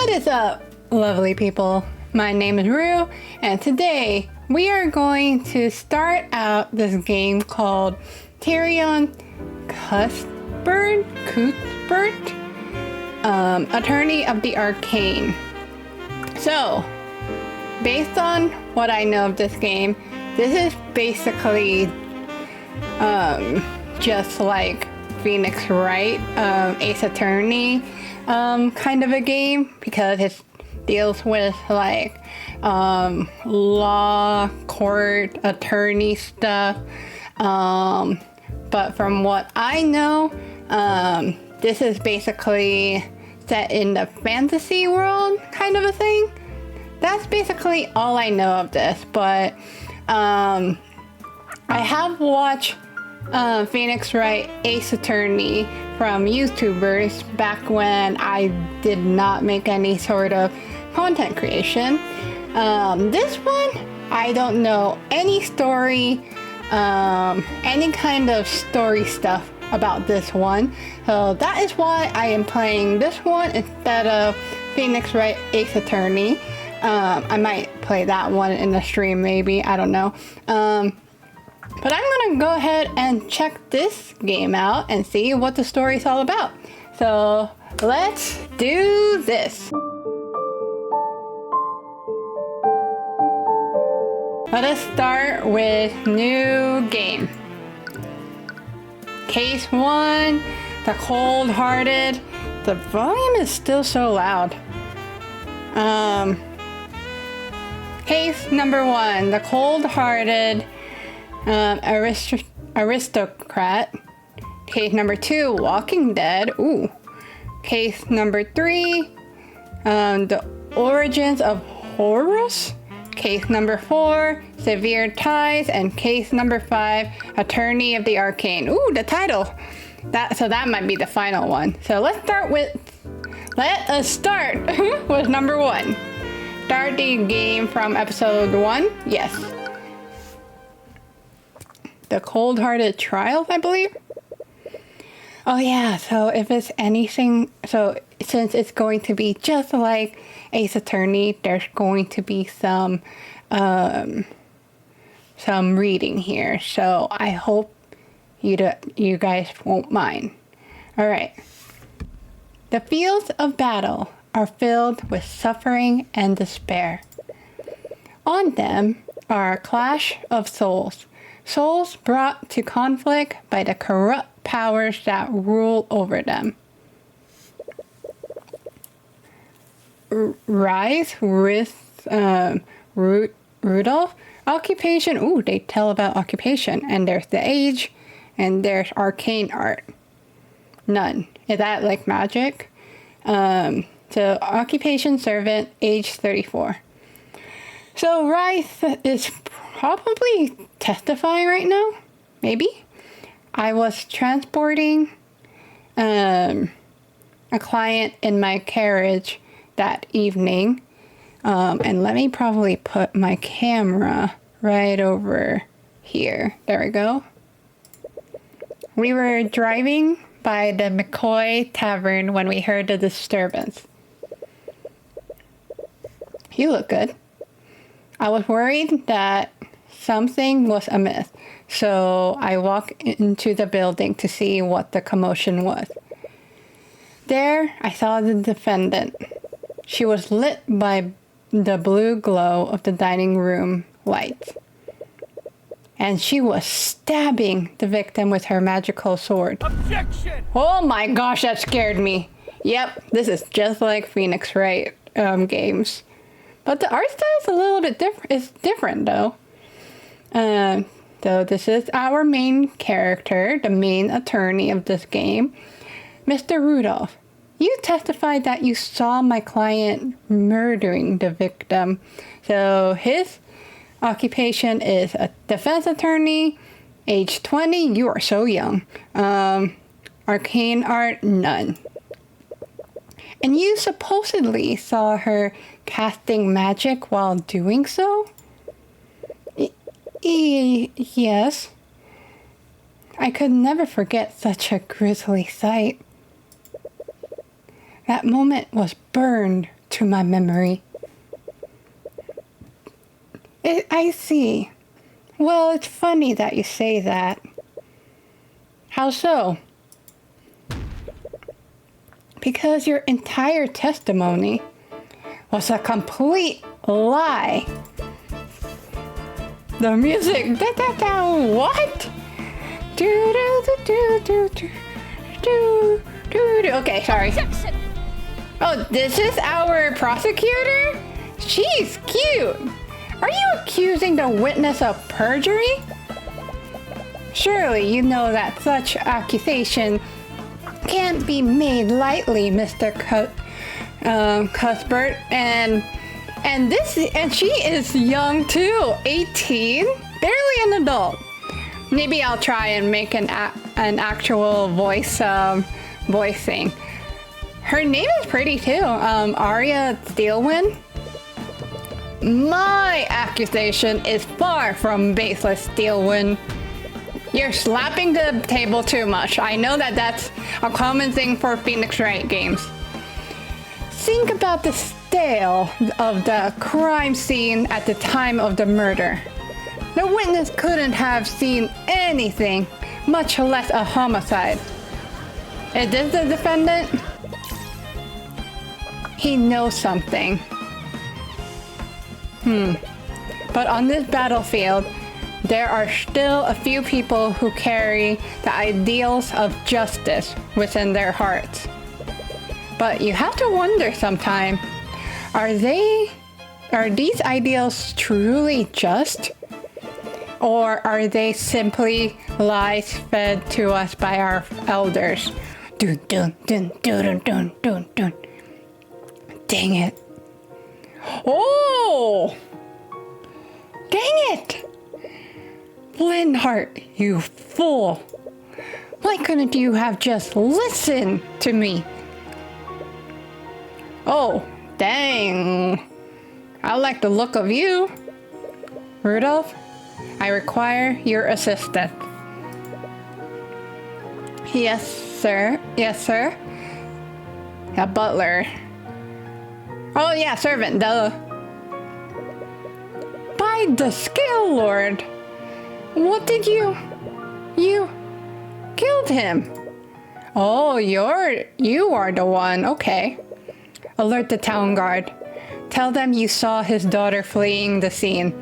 What is up, lovely people? My name is Roo, and today we are going to start out this game called Tyrion Cuthbert, Attorney of the Arcane. So, based on what I know of this game, this is basically just like Phoenix Wright, Ace Attorney kind of a game, because it deals with like law, court, attorney stuff. But from what I know, this is basically set in the fantasy world kind of a thing. That's basically all I know of this, but I have watched Phoenix Wright Ace Attorney from YouTubers back when I did not make any sort of content creation. This one, I don't know any story, any kind of story stuff about this one. So that is why I am playing this one instead of Phoenix Wright Ace Attorney. I might play that one in the stream maybe, I don't know. But I'm gonna go ahead and check this game out and see what the story is all about. So let's do this. Let us start with new game. Case 1, The Cold-Hearted. The volume is still so loud. Case number 1, The Cold-Hearted Aristocrat. Case number 2, Walking Dead. Ooh. Case number 3, The Origins of Horus. Case number 4, Severe Ties, and case number 5, Attorney of the Arcane. Ooh, the title. So that might be the final one. So let us start with number 1. Start the game from episode 1. Yes. The Cold-Hearted Trials, I believe. Oh yeah, so if it's anything, so since it's going to be just like Ace Attorney, there's going to be some reading here. So I hope you guys won't mind. All right. The fields of battle are filled with suffering and despair. On them are a clash of souls. Souls brought to conflict by the corrupt powers that rule over them. Rudolph. Occupation. Ooh, they tell about occupation. And there's the age. And there's arcane art. None. Is that like magic? So occupation servant, age 34. So Rice is probably testifying right now. Maybe. I was transporting a client in my carriage that evening. And let me probably put my camera right over here. There we go. We were driving by the McCoy Tavern when we heard the disturbance. You look good. I was worried that something was amiss, so I walked into the building to see what the commotion was. There, I saw the defendant. She was lit by the blue glow of the dining room lights. And she was stabbing the victim with her magical sword. Objection! Oh my gosh, that scared me. Yep, this is just like Phoenix Wright games. But the art style is a little bit different. It's different though. So this is our main character, the main attorney of this game, Mr. Rudolph. You testified that you saw my client murdering the victim. So his occupation is a defense attorney, age 20. You are so young. Arcane art, none. And you supposedly saw her casting magic while doing so? Yes. I could never forget such a grisly sight. That moment was burned to my memory. I see. Well, it's funny that you say that. How so? Because your entire testimony was a complete lie. The music, what? Okay, sorry. Oh, this is our prosecutor? She's cute. Are you accusing the witness of perjury? Surely you know that such accusation can't be made lightly, Mr. Cuthbert. And she is young too, 18, barely an adult. Maybe I'll try and make an actual voicing. Her name is pretty too, Arya Steelwind. My accusation is far from baseless, Steelwind. You're slapping the table too much. I know that that's a common thing for Phoenix Wright games. Think about the scale of the crime scene at the time of the murder. The witness couldn't have seen anything, much less a homicide. Is this the defendant? He knows something. But on this battlefield, there are still a few people who carry the ideals of justice within their hearts. But you have to wonder sometime, are these ideals truly just? Or are they simply lies fed to us by our elders? Dun dun dun dun dun dun dun. Dang it. Oh! Dang it! Linhart, you fool! Why couldn't you have just listened to me? Oh, dang. I like the look of you. Rudolph, I require your assistance. Yes, sir. Yes, sir. A butler. Oh, yeah, servant, duh. By the Scale Lord. What did you killed him. Oh, you are the one. Okay. Alert the town guard. Tell them you saw his daughter fleeing the scene.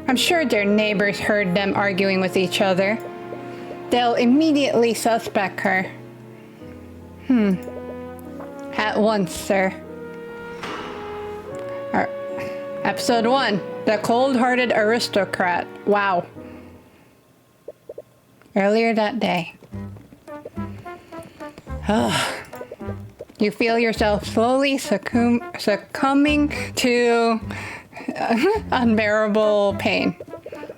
I'm sure their neighbors heard them arguing with each other. They'll immediately suspect her. At once, sir. Episode 1. The Cold-Hearted Aristocrat. Wow. Earlier that day. You feel yourself slowly succumbing to unbearable pain.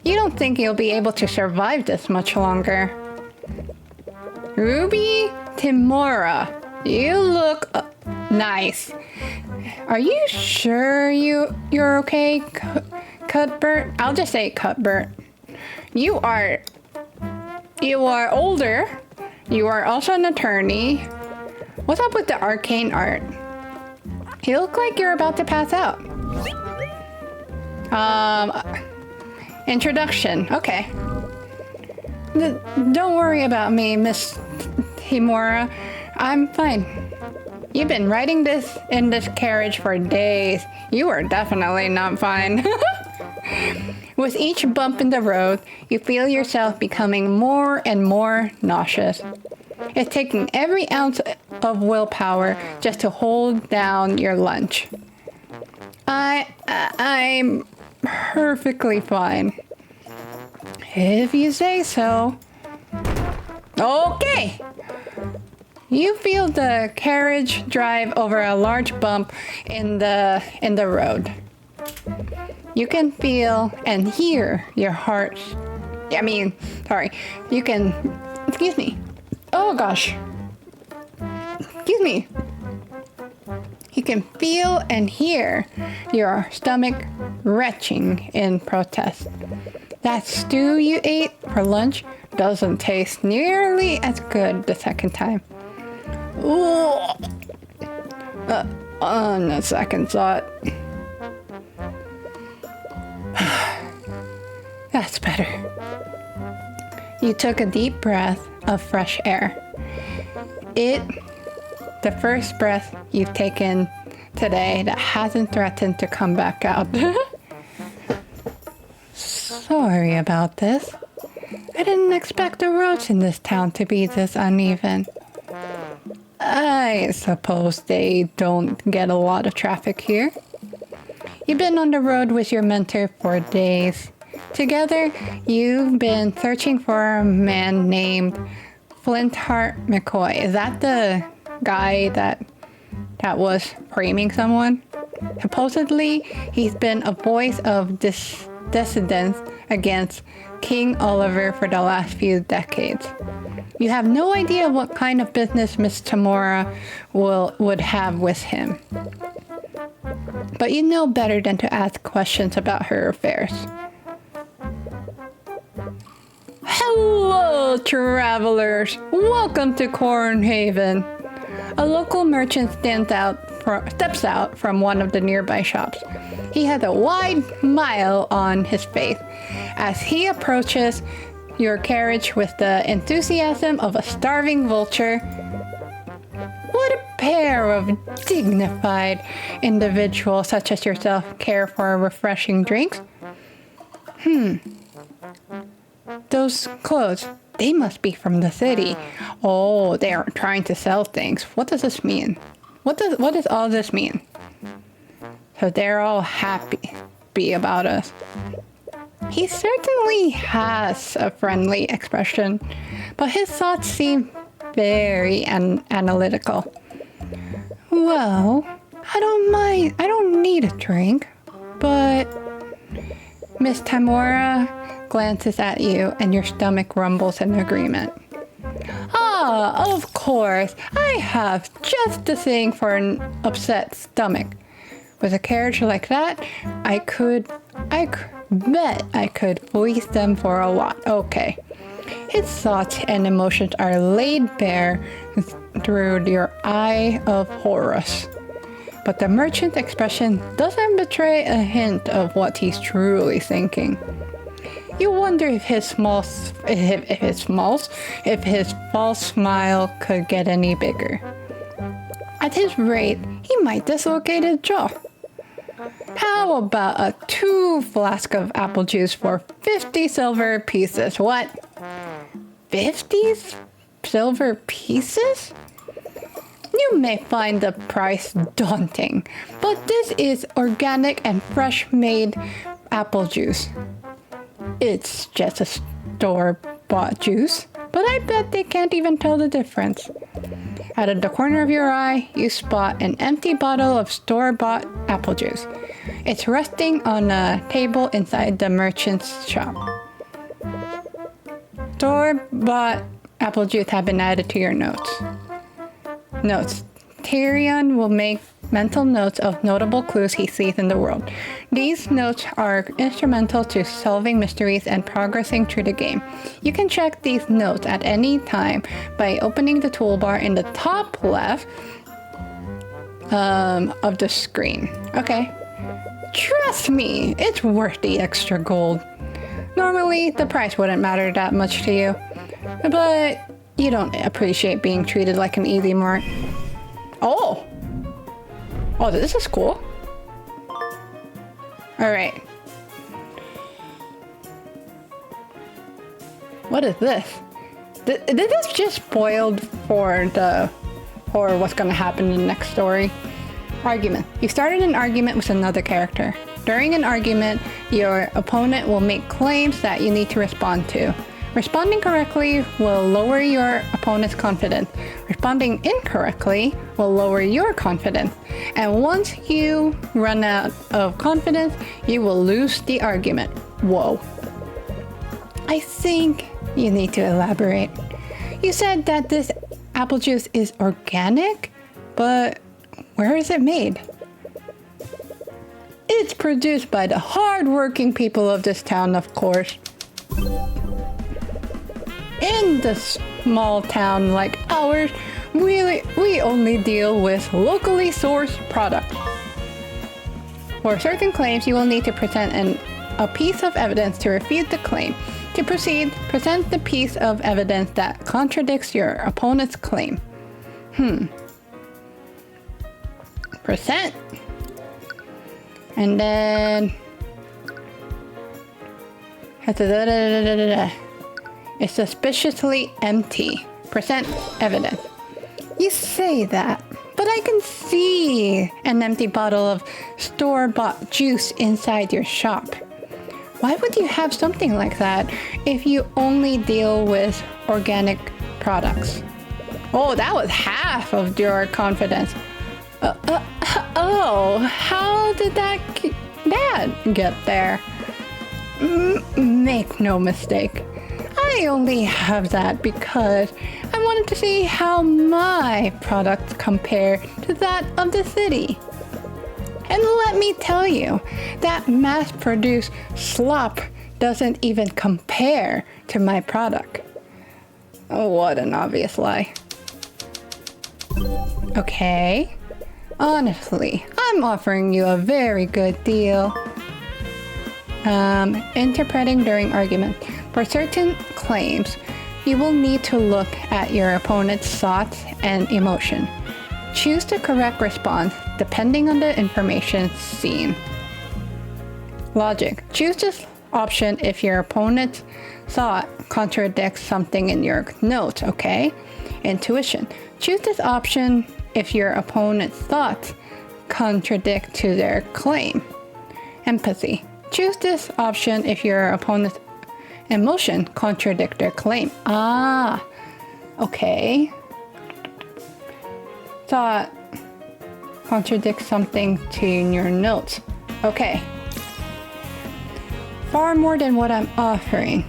You don't think you'll be able to survive this much longer. Ruby Timora, you look nice. Are you sure you're okay, Cuthbert? I'll just say Cuthbert. You are older. You are also an attorney. What's up with the arcane art? You look like you're about to pass out. Introduction. Okay. Don't worry about me, Miss Timora. I'm fine. You've been riding in this carriage for days. You are definitely not fine. With each bump in the road, you feel yourself becoming more and more nauseous. It's taking every ounce of willpower just to hold down your lunch. I'm perfectly fine. If you say so. Okay. You feel the carriage drive over a large bump in the road. You can feel and hear your heart. You can. Excuse me. Oh gosh. Excuse me. You can feel and hear your stomach retching in protest. That stew you ate for lunch doesn't taste nearly as good the second time. Ooh. On a second thought. That's better. You took a deep breath of fresh air. The first breath you've taken today that hasn't threatened to come back out. Sorry about this. I didn't expect the roads in this town to be this uneven. I suppose they don't get a lot of traffic here. You've been on the road with your mentor for days. Together, you've been searching for a man named Flintheart McCoy. Is that the guy that was framing someone? Supposedly, he's been a voice of dissidence against King Oliver for the last few decades. You have no idea what kind of business Miss Tamora would have with him. But you know better than to ask questions about her affairs. Hello, travelers! Welcome to Cornhaven. A local merchant steps out from one of the nearby shops. He has a wide smile on his face as he approaches your carriage with the enthusiasm of a starving vulture. Would a pair of dignified individuals such as yourself care for refreshing drinks? Those clothes, they must be from the city. Oh, they are trying to sell things. What does this mean? What does all this mean? So they're all happy about us. He certainly has a friendly expression, but his thoughts seem very analytical. Well, I don't need a drink, but Miss Tamora glances at you and your stomach rumbles in agreement. Ah, of course, I have just the thing for an upset stomach. With a carriage like that, I bet I could fleece them for a lot. Okay. His thoughts and emotions are laid bare through your eye of Horus. But the merchant's expression doesn't betray a hint of what he's truly thinking. You wonder if his false smile could get any bigger. At his rate, he might dislocate his jaw. How about a 2 flask of apple juice for 50 silver pieces? What? 50 silver pieces? You may find the price daunting, but this is organic and fresh-made apple juice. It's just a store-bought juice, but I bet they can't even tell the difference. Out of the corner of your eye, you spot an empty bottle of store-bought apple juice. It's resting on a table inside the merchant's shop. Store-bought apple juice have been added to your notes. Notes. Tyrion will make mental notes of notable clues he sees in the world. These notes are instrumental to solving mysteries and progressing through the game. You can check these notes at any time by opening the toolbar in the top left of the screen. Okay. Trust me, it's worth the extra gold. Normally, the price wouldn't matter that much to you, but you don't appreciate being treated like an easy mark. Oh, this is cool. All right. What is this? Did this just spoiled for what's going to happen in the next story? Argument. You started an argument with another character. During an argument, your opponent will make claims that you need to respond to. Responding correctly will lower your opponent's confidence. Responding incorrectly will lower your confidence. And once you run out of confidence, you will lose the argument. Whoa. I think you need to elaborate. You said that this apple juice is organic, but where is it made? It's produced by the hard-working people of this town, of course. In the small town like ours, We only deal with locally sourced products. For certain claims, you will need to present a piece of evidence to refute the claim. To proceed, present the piece of evidence that contradicts your opponent's claim. Present. And then... It's suspiciously empty. Present evidence. You say that, but I can see an empty bottle of store-bought juice inside your shop. Why would you have something like that if you only deal with organic products? Oh, that was half of your confidence. Oh, how did that get there? Make no mistake. I only have that because I wanted to see how my products compare to that of the city. And let me tell you, that mass-produced slop doesn't even compare to my product. Oh, what an obvious lie. Okay. Honestly, I'm offering you a very good deal. Interpreting during argument. For certain claims, you will need to look at your opponent's thoughts and emotion. Choose the correct response depending on the information seen. Logic. Choose this option if your opponent's thought contradicts something in your notes, okay? Intuition. Choose this option if your opponent's thoughts contradict to their claim. Empathy. Choose this option if your opponent's emotion contradict their claim. Ah, okay. Thought contradicts something to your notes. Okay. Far more than what I'm offering.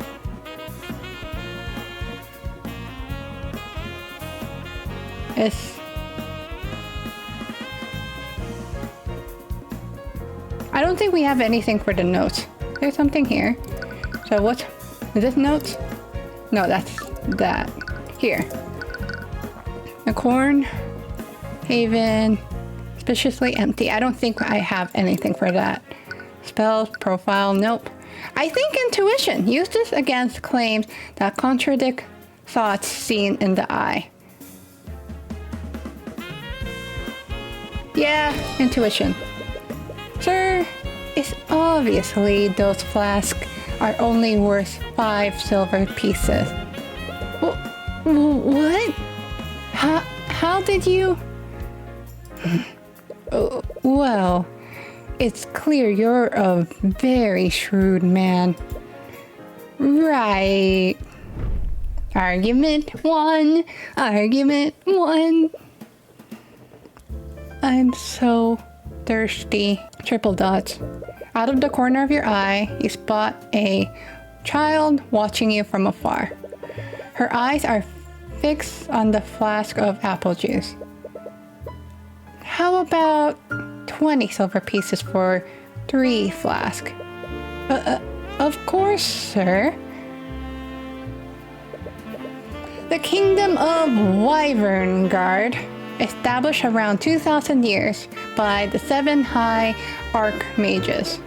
I don't think we have anything for the notes. There's something here. So what? Is this notes? No, that's that. Here. The corn. Haven. Suspiciously empty. I don't think I have anything for that. Spells. Profile. Nope. I think intuition. Use this against claims that contradict thoughts seen in the eye. Yeah, intuition. Sir, it's obviously those flasks are only worth 5 silver pieces. What? How did you... Well, it's clear you're a very shrewd man. Right. Argument 1. Argument 1. I'm so thirsty. Triple dots. Out of the corner of your eye, you spot a child watching you from afar. Her eyes are fixed on the flask of apple juice. How about 20 silver pieces for 3 flasks? Of course, sir. The Kingdom of Wyvern Guard, established around 2,000 years by the 7 High Archmages.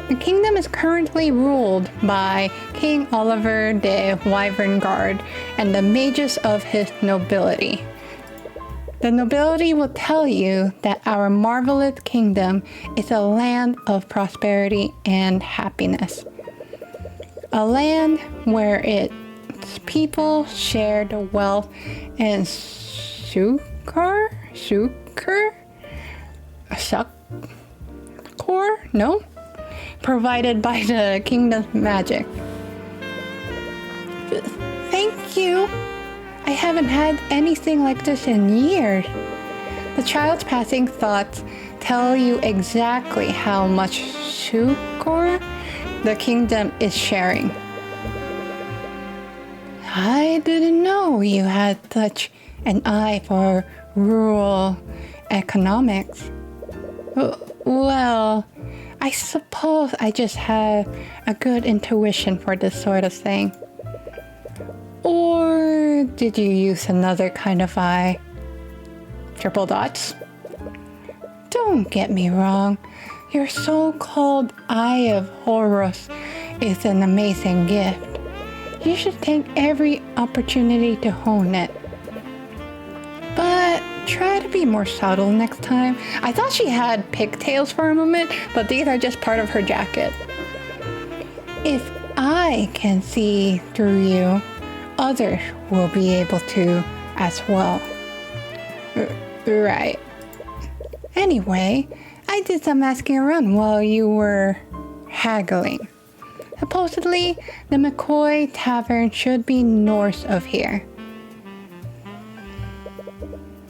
The kingdom is currently ruled by King Oliver de Wyvern Guard and the mages of his nobility. The nobility will tell you that our marvelous kingdom is a land of prosperity and happiness. A land where its people share the wealth and succor provided by the kingdom's magic. Thank you. I haven't had anything like this in years. The child's passing thoughts tell you exactly how much succor the kingdom is sharing. I didn't know you had such an eye for rural economics. Well, I suppose I just have a good intuition for this sort of thing. Or did you use another kind of eye? Triple dots. Don't get me wrong. Your so-called Eye of Horus is an amazing gift. You should take every opportunity to hone it. But try to be more subtle next time. I thought she had pigtails for a moment, but these are just part of her jacket. If I can see through you, others will be able to as well. Right. Anyway, I did some asking around while you were haggling. Supposedly, the McCoy Tavern should be north of here.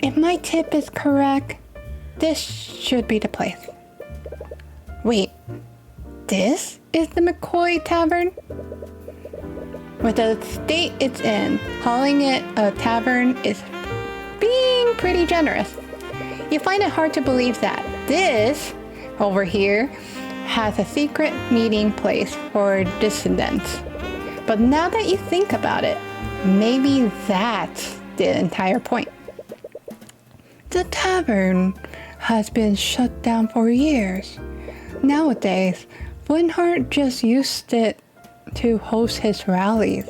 If my tip is correct, this should be the place. Wait, this is the McCoy Tavern? With the state it's in, calling it a tavern is being pretty generous. You find it hard to believe that this, over here, has a secret meeting place for dissidents. But now that you think about it, maybe that's the entire point. The tavern has been shut down for years. Nowadays, Flintheart just used it to host his rallies.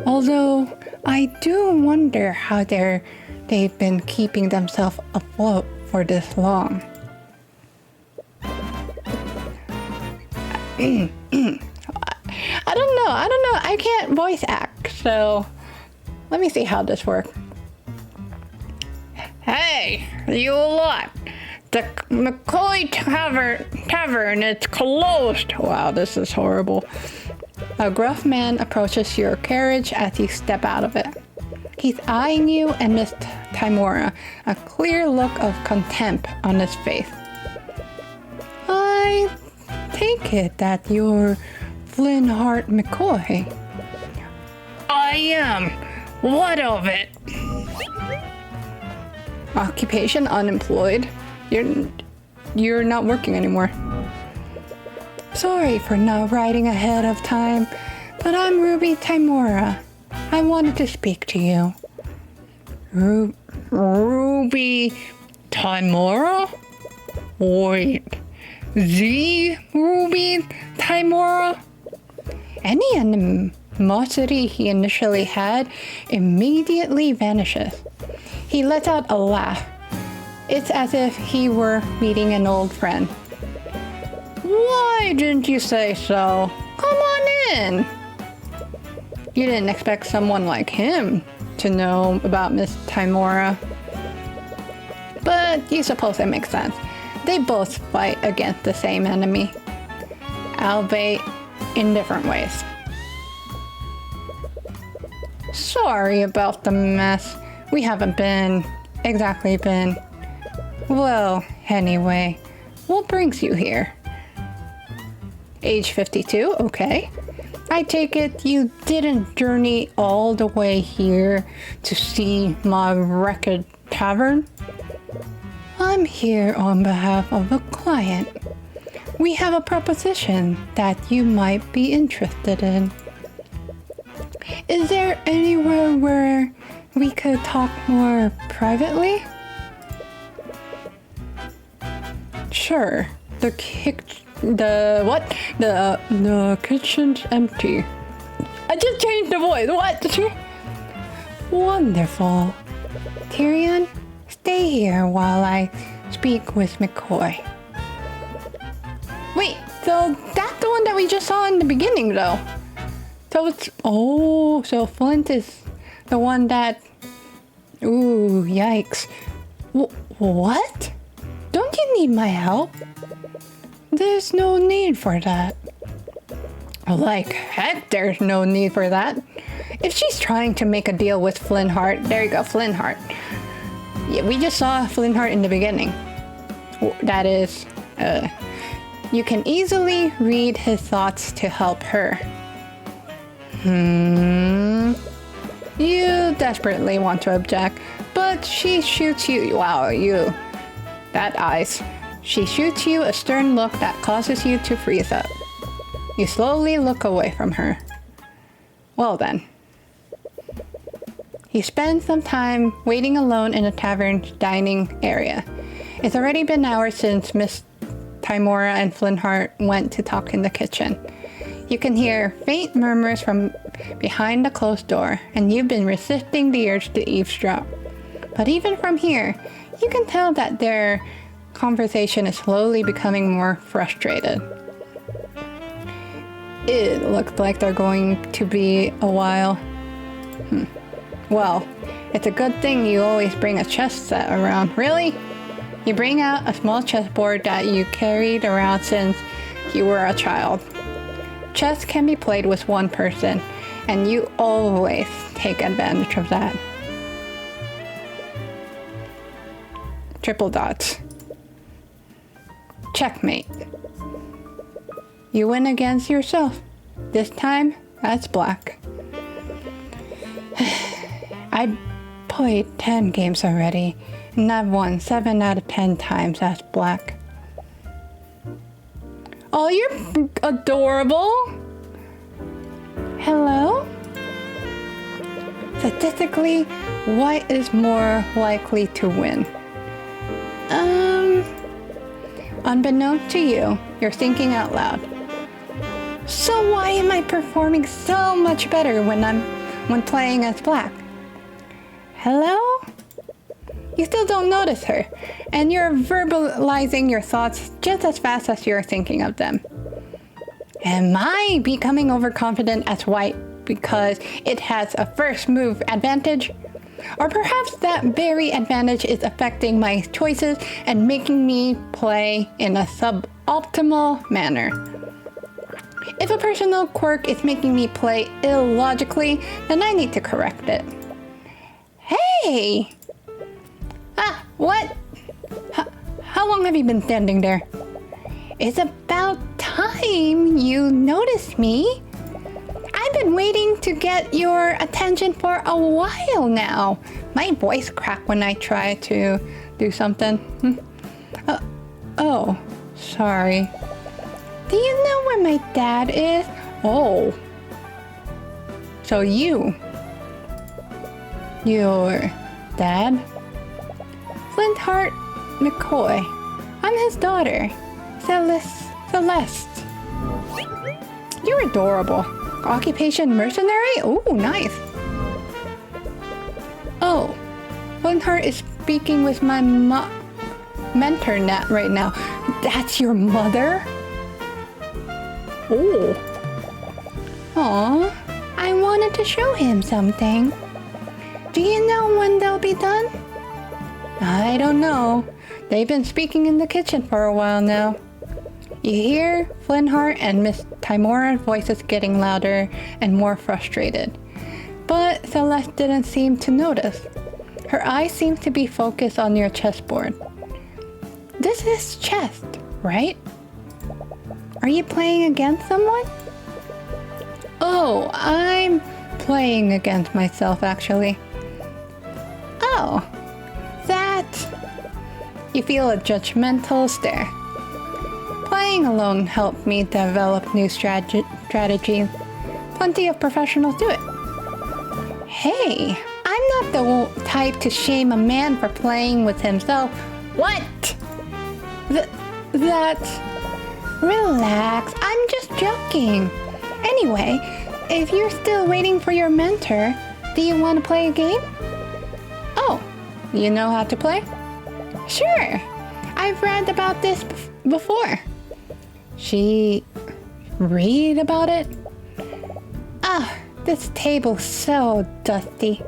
Although, I do wonder how they've been keeping themselves afloat for this long. I don't know. I can't voice act, so let me see how this works. Hey, you lot. The McCoy Tavern is closed. Wow, this is horrible. A gruff man approaches your carriage as you step out of it. He's eyeing you and Miss Timora, a clear look of contempt on his face. I take it that you're Flintheart McCoy. I am. What of it? Occupation unemployed. You're not working anymore. Sorry for not writing ahead of time, but I'm Ruby Timora. I wanted to speak to you. Ruby Timora? Wait, the Ruby Timora? Any animosity he initially had immediately vanishes. He lets out a laugh. It's as if he were meeting an old friend. Why didn't you say so? Come on in. You didn't expect someone like him to know about Miss Timora. But you suppose it makes sense. They both fight against the same enemy, albeit in different ways. Sorry about the mess. We haven't exactly been. Well, anyway, what brings you here? Age 52, okay. I take it you didn't journey all the way here to see my wrecked tavern? I'm here on behalf of a client. We have a proposition that you might be interested in. Is there anywhere where we could talk more privately? Sure. The kitchen's empty. I just changed the voice. What? Wonderful. Tyrion, stay here while I speak with McCoy. Wait, so that's the one that we just saw in the beginning, though. So Flint is the one that... Ooh, yikes. What? Don't you need my help? There's no need for that. Like heck, there's no need for that. If she's trying to make a deal with Flintheart, there you go, Flintheart. Yeah, we just saw Flintheart in the beginning. That is, you can easily read his thoughts to help her. You desperately want to object, but she shoots you. Wow, that eyes. She shoots you a stern look that causes you to freeze up. You slowly look away from her. Well then. You spend some time waiting alone in the tavern's dining area. It's already been hours since Miss Tymora and Flintheart went to talk in the kitchen. You can hear faint murmurs from behind the closed door, and you've been resisting the urge to eavesdrop. But even from here, you can tell that their conversation is slowly becoming more frustrated. It looks like they're going to be a while. Well, it's a good thing you always bring a chess set around. Really? You bring out a small chessboard that you carried around since you were a child. Chess can be played with one person, and you always take advantage of that. Triple dots. Checkmate. You win against yourself. This time, that's black. I played 10 games already, and I've won 7 out of 10 times as black. Oh, you're adorable! Hello? Statistically, white is more likely to win. Unbeknownst to you, you're thinking out loud. So why am I performing so much better when playing as black? Hello? You still don't notice her, and you're verbalizing your thoughts just as fast as you're thinking of them. Am I becoming overconfident as white because it has a first move advantage? Or perhaps that very advantage is affecting my choices and making me play in a suboptimal manner. If a personal quirk is making me play illogically, then I need to correct it. Hey! What? How long have you been standing there? It's about time you noticed me. I've been waiting to get your attention for a while now. My voice cracks when I try to do something. Oh, sorry. Do you know where my dad is? Oh. So your dad? Flintheart McCoy. I'm his daughter, Celeste. You're adorable. Occupation mercenary? Ooh, nice. Oh, Flintheart is speaking with my mentor right now. That's your mother? Oh. Aw, I wanted to show him something. Do you know when they'll be done? I don't know. They've been speaking in the kitchen for a while now. You hear Flintheart and Miss Tymora's voices getting louder and more frustrated. But Celeste didn't seem to notice. Her eyes seemed to be focused on your chessboard. This is chess, right? Are you playing against someone? Oh, I'm playing against myself, actually. Oh, that... You feel a judgmental stare. Playing alone helped me develop new strategies. Plenty of professionals do it. Hey, I'm not the type to shame a man for playing with himself. What? Relax, I'm just joking. Anyway, if you're still waiting for your mentor, do you want to play a game? Oh, you know how to play? Sure, I've read about this before. She read about it? This table's so dusty.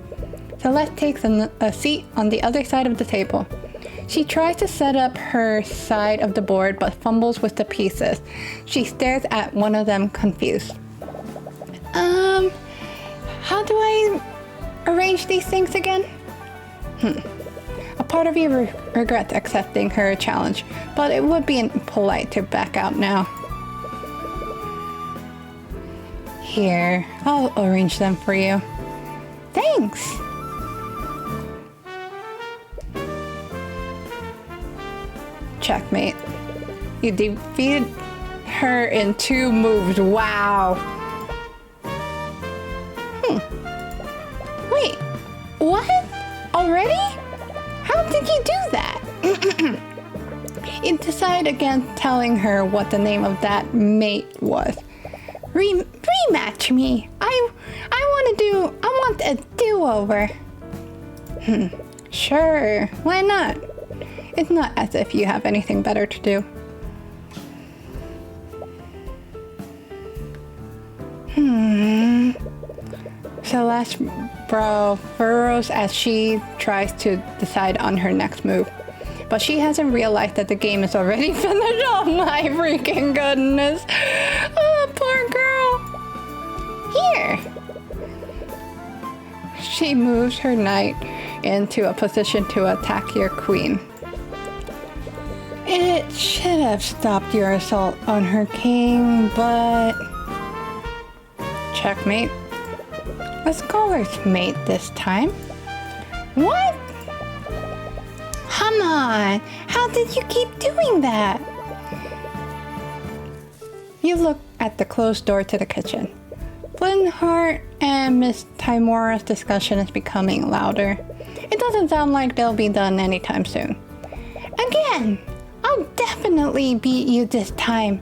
Celeste takes a seat on the other side of the table. She tries to set up her side of the board but fumbles with the pieces. She stares at one of them confused. How do I arrange these things again? A part of you regrets accepting her challenge, but it would be impolite to back out now. Here, I'll arrange them for you. Thanks! Checkmate. You defeated her in 2 moves. Wow! Wait, decide against telling her what the name of that mate was. Rematch me. I want a do-over. Sure, why not? It's not as if you have anything better to do. Celeste brow furrows as she tries to decide on her next move. But she hasn't realized that the game is already finished. Oh my freaking goodness. Oh, poor girl. Here. She moves her knight into a position to attack your queen. It should have stopped your assault on her king, but... Checkmate. A scholar's mate this time. What? Come on! How did you keep doing that? You look at the closed door to the kitchen. Flintheart and Miss Timora's discussion is becoming louder. It doesn't sound like they'll be done anytime soon. Again! I'll definitely beat you this time.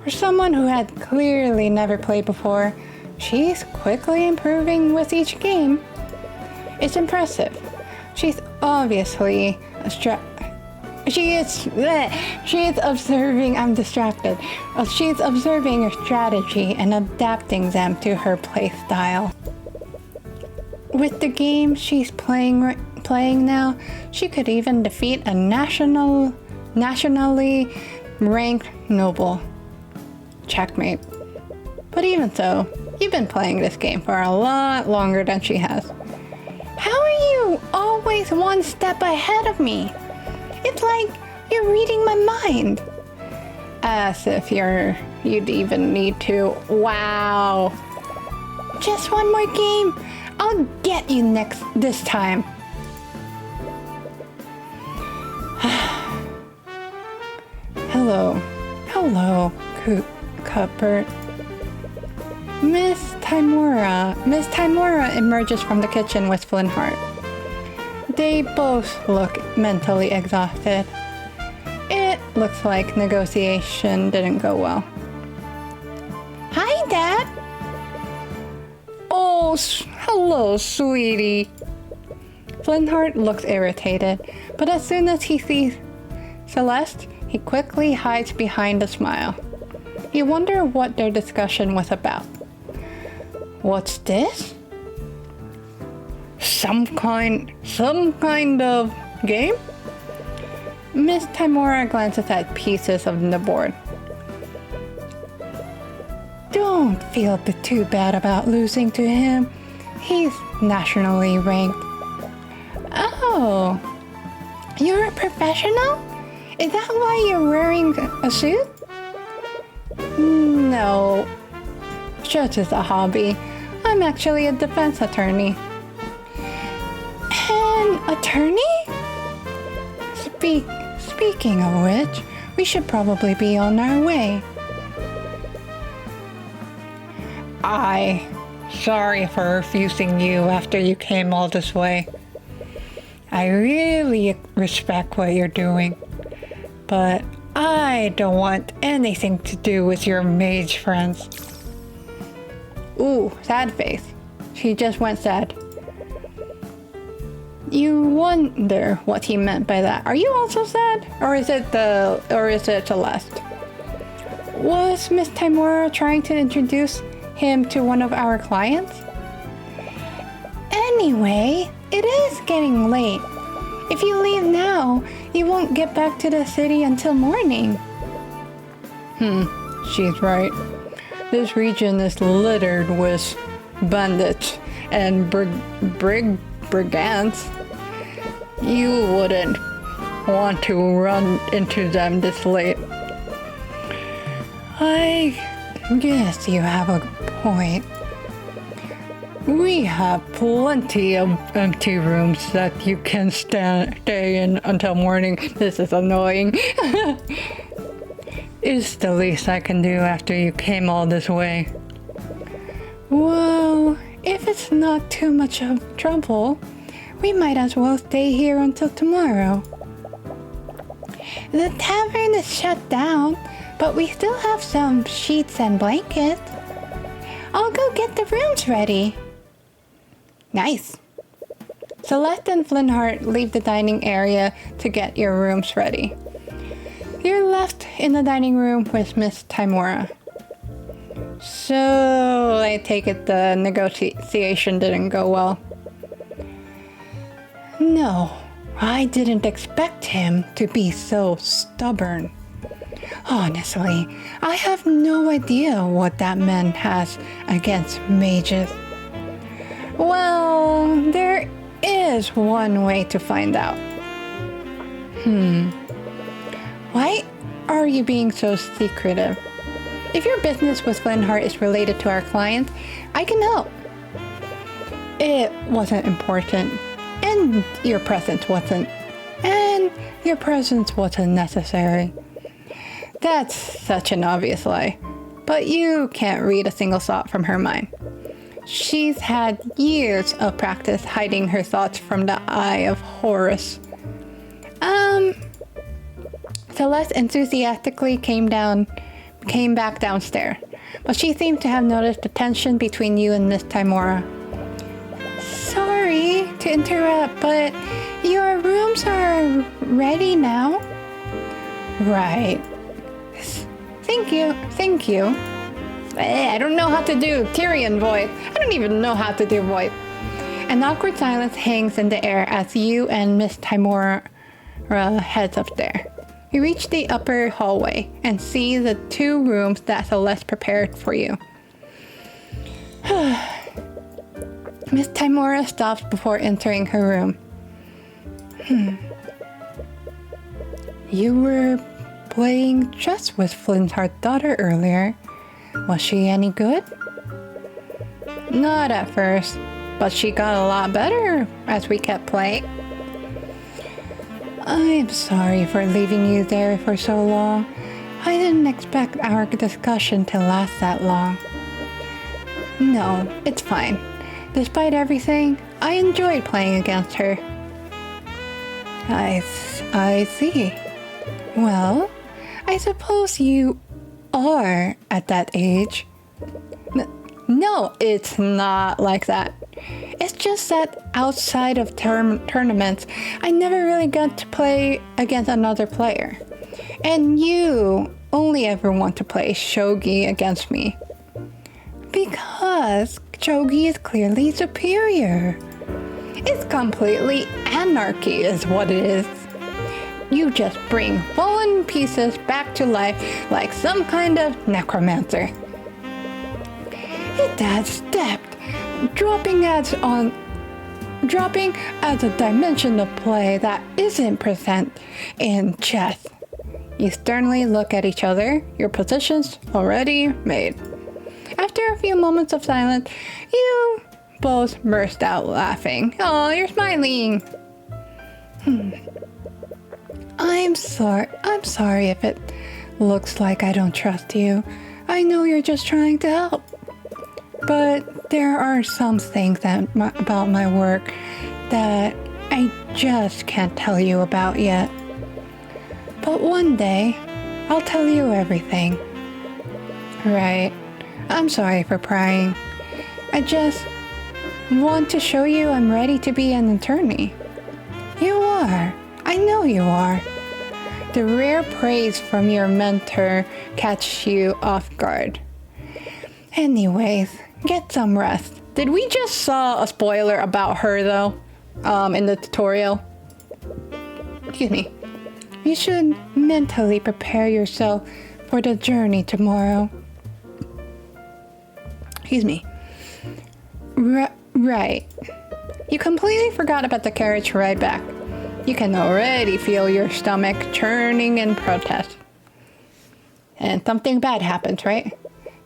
For someone who had clearly never played before, she's quickly improving with each game. It's impressive. She's obviously She is observing. I'm distracted. She's observing your strategy and adapting them to her playstyle. With the game she's playing now, she could even defeat a nationally ranked noble. Checkmate. But even so, you've been playing this game for a lot longer than she has. How are you always one step ahead of me? It's like you're reading my mind. As if you'd even need to. Wow. Just one more game. I'll get you this time. Hello, Cuthbert. Miss Timora emerges from the kitchen with Flintheart. They both look mentally exhausted. It looks like negotiation didn't go well. Hi, Dad. Oh, hello, sweetie. Flintheart looks irritated, but as soon as he sees Celeste, he quickly hides behind a smile. You wonder what their discussion was about. What's this? Some kind of game? Miss Timora glances at pieces of the board. Don't feel too bad about losing to him. He's nationally ranked. Oh, you're a professional? Is that why you're wearing a suit? No, just as a hobby. I'm actually a defense attorney. An attorney? Speaking of which, we should probably be on our way. Sorry for refusing you after you came all this way. I really respect what you're doing, but I don't want anything to do with your mage friends. Ooh, sad face. She just went sad. You wonder what he meant by that. Are you also sad? Or is it Celeste? Was Miss Timora trying to introduce him to one of our clients? Anyway, it is getting late. If you leave now, you won't get back to the city until morning. She's right. This region is littered with bandits and brigands. You wouldn't want to run into them this late. I guess you have a point. We have plenty of empty rooms that you can stay in until morning. This is annoying. It's the least I can do after you came all this way. Well, if it's not too much of trouble, we might as well stay here until tomorrow. The tavern is shut down, but we still have some sheets and blankets. I'll go get the rooms ready. Nice. Celeste and Flintheart leave the dining area to get your rooms ready. You're left in the dining room with Miss Timora. So, I take it the negotiation didn't go well. No, I didn't expect him to be so stubborn. Honestly, I have no idea what that man has against mages. Well, there is one way to find out. Why are you being so secretive? If your business with Flintheart is related to our clients, I can help. It wasn't important, and your presence wasn't necessary. That's such an obvious lie, but you can't read a single thought from her mind. She's had years of practice hiding her thoughts from the eye of Horus. Celeste enthusiastically came back downstairs, but she seemed to have noticed the tension between you and Miss Timora. Sorry to interrupt, but your rooms are ready now? Right. Thank you. I don't know how to do Tyrion voice. I don't even know how to do voice. An awkward silence hangs in the air as you and Miss Timora heads up there. You reach the upper hallway and see the 2 rooms that Celeste prepared for you. Miss Timora stops before entering her room. You were playing chess with Flintheart's daughter earlier. Was she any good? Not at first, but she got a lot better as we kept playing. I'm sorry for leaving you there for so long. I didn't expect our discussion to last that long. No, it's fine. Despite everything, I enjoyed playing against her. I see. Well, I suppose you are at that age. No, it's not like that. It's just that outside of tournaments, I never really got to play against another player. And you only ever want to play shogi against me. Because shogi is clearly superior. It's completely anarchy is what it is. You just bring fallen pieces back to life like some kind of necromancer. It adds depth, dropping as a dimension of play that isn't present in chess. You sternly look at each other, your positions already made. After a few moments of silence, you both burst out laughing. Oh, you're smiling. I'm sorry if it looks like I don't trust you. I know you're just trying to help. But there are some things about my work that I just can't tell you about yet. But one day, I'll tell you everything. Right. I'm sorry for prying. I just want to show you I'm ready to be an attorney. You are. I know you are. The rare praise from your mentor catches you off guard. Anyways, get some rest. Did we just saw a spoiler about her though? In the tutorial? Excuse me. You should mentally prepare yourself for the journey tomorrow. Excuse me. Right. You completely forgot about the carriage ride back. You can already feel your stomach churning in protest. And something bad happens, right?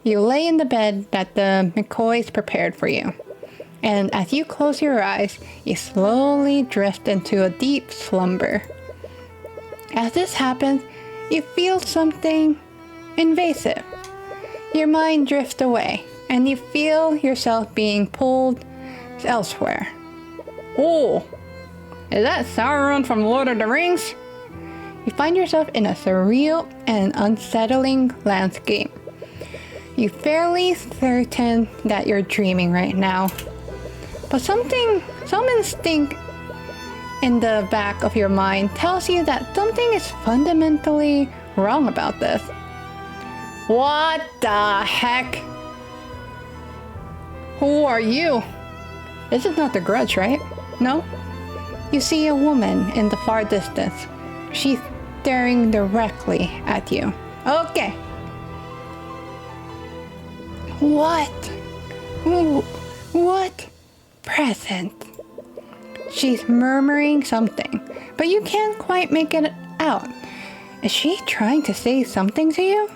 You lay in the bed that the McCoys prepared for you. And as you close your eyes, you slowly drift into a deep slumber. As this happens, you feel something invasive. Your mind drifts away, and you feel yourself being pulled elsewhere. Oh, is that Sauron from Lord of the Rings? you find yourself in a surreal and unsettling landscape. You're fairly certain that you're dreaming right now. But some instinct in the back of your mind tells you that something is fundamentally wrong about this. What the heck? Who are you? This is not the Grudge, right? No? You see a woman in the far distance. She's staring directly at you. Okay. What? What present? She's murmuring something, but you can't quite make it out. Is she trying to say something to you?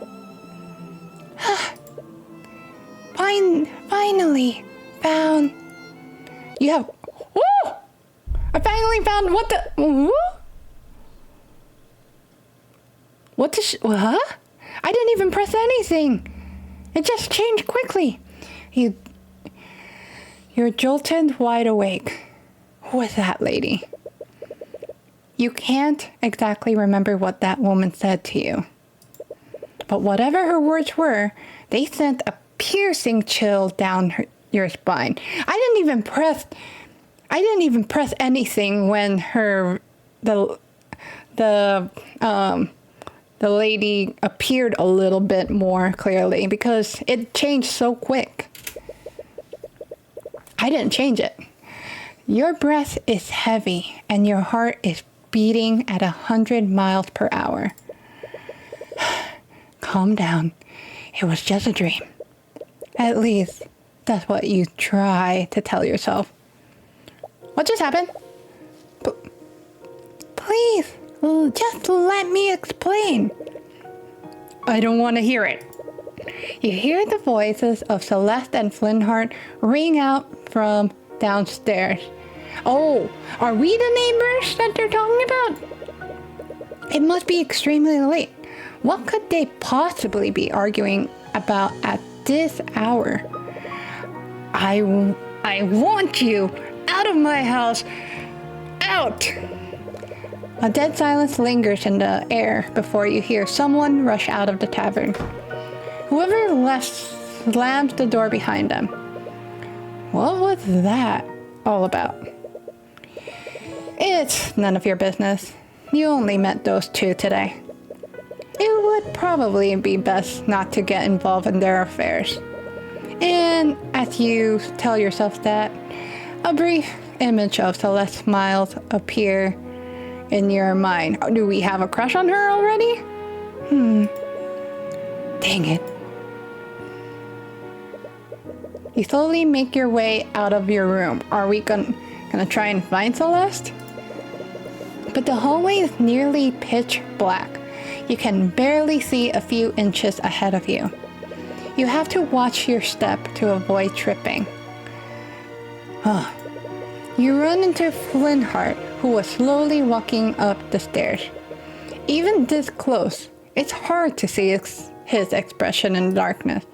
Finally found. You have. Woo! I finally found what the. Woo? What the. Huh? I didn't even press anything. It just changed quickly. You're jolted wide awake. Who was that lady? You can't exactly remember what that woman said to you. But whatever her words were, they sent a piercing chill down your spine. I didn't even press anything when the lady appeared a little bit more clearly because it changed so quick. I didn't change it. Your breath is heavy and your heart is beating at 100 miles per hour. Calm down. It was just a dream. At least, that's what you try to tell yourself. What just happened? Please, just let me explain. I don't want to hear it. You hear the voices of Celeste and Flintheart ring out from downstairs. Oh, are we the neighbors that they're talking about? It must be extremely late. What could they possibly be arguing about at this hour? I want you out of my house. Out! A dead silence lingers in the air before you hear someone rush out of the tavern. Whoever left slams the door behind them. What was that all about? It's none of your business. You only met those two today. It would probably be best not to get involved in their affairs. And as you tell yourself that, a brief image of Celeste's smiles appear in your mind. Do we have a crush on her already? Dang it. You slowly make your way out of your room. Are we gonna try and find Celeste? But the hallway is nearly pitch black. You can barely see a few inches ahead of you. You have to watch your step to avoid tripping. You run into Flintheart, who was slowly walking up the stairs. Even this close, it's hard to see his expression in the darkness.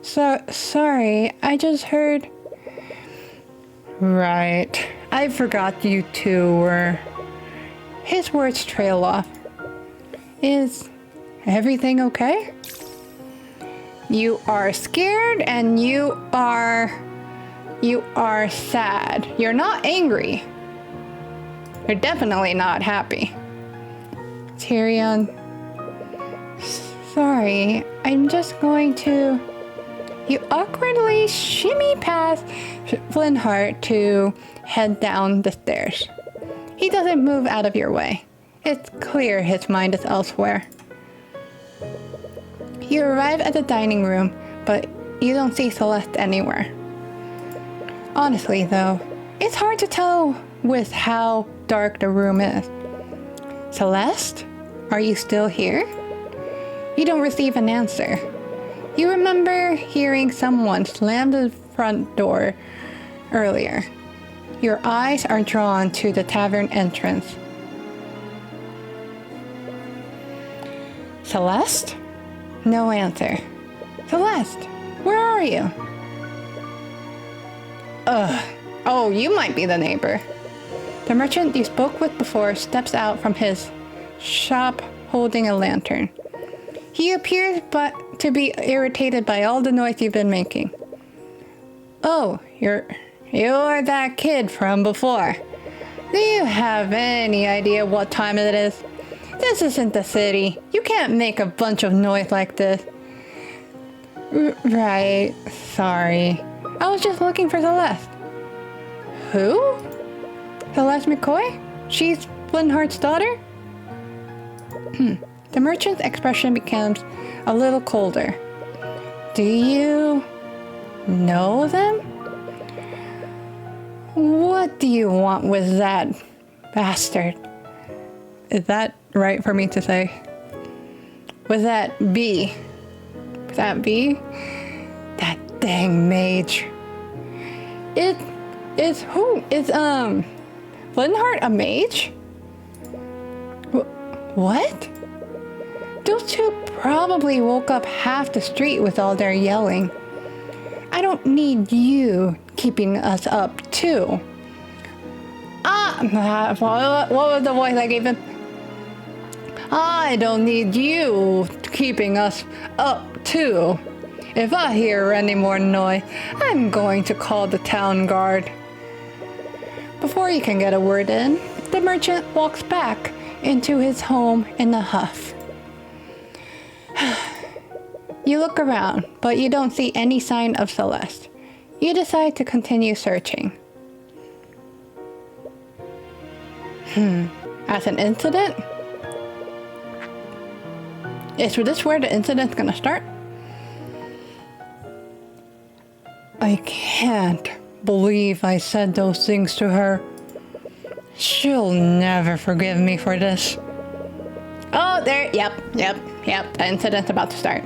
Sorry, I just heard... Right, I forgot you two were... His words trail off. Is everything okay? You are scared and you are sad. You're not angry. You're definitely not happy. Tyrion, sorry, I'm just going to... You awkwardly shimmy past Flintheart to head down the stairs. He doesn't move out of your way. It's clear his mind is elsewhere. You arrive at the dining room, but you don't see Celeste anywhere. Honestly, though, it's hard to tell with how dark the room is. Celeste? Are you still here? You don't receive an answer. You remember hearing someone slam the front door earlier. Your eyes are drawn to the tavern entrance. Celeste? No answer. Celeste, where are you? Oh, you might be the neighbor. The merchant you spoke with before steps out from his shop holding a lantern. He appears to be irritated by all the noise you've been making. Oh, you're that kid from before. Do you have any idea what time it is? This isn't the city. You can't make a bunch of noise like this. Right, sorry. I was just looking for Celeste. Who? Celeste McCoy? She's Flintheart's daughter? The merchant's expression becomes a little colder. Do you know them? What do you want with that bastard? Is that right for me to say? With that bee? With that bee? That dang mage. Is Flintheart a mage? What? Those two probably woke up half the street with all their yelling. I don't need you keeping us up too. What was the voice I gave him? I don't need you keeping us up too. If I hear any more noise, I'm going to call the town guard. Before you can get a word in, the merchant walks back into his home in a huff. You look around, but you don't see any sign of Celeste. You decide to continue searching. As an incident? Is this where the incident's gonna start? I can't believe I said those things to her. She'll never forgive me for this. Oh, there, yep, the incident's about to start.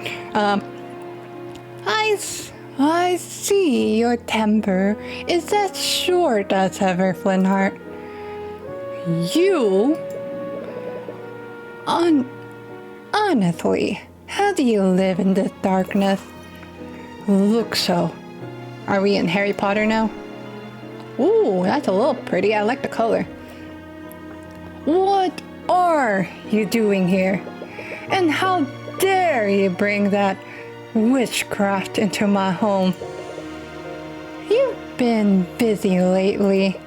I see your temper is as short as ever, Flintheart. You? Honestly, how do you live in this darkness? Look so. Are we in Harry Potter now? Ooh, that's a little pretty. I like the color. What are you doing here? And how dare you bring that witchcraft into my home? You've been busy lately.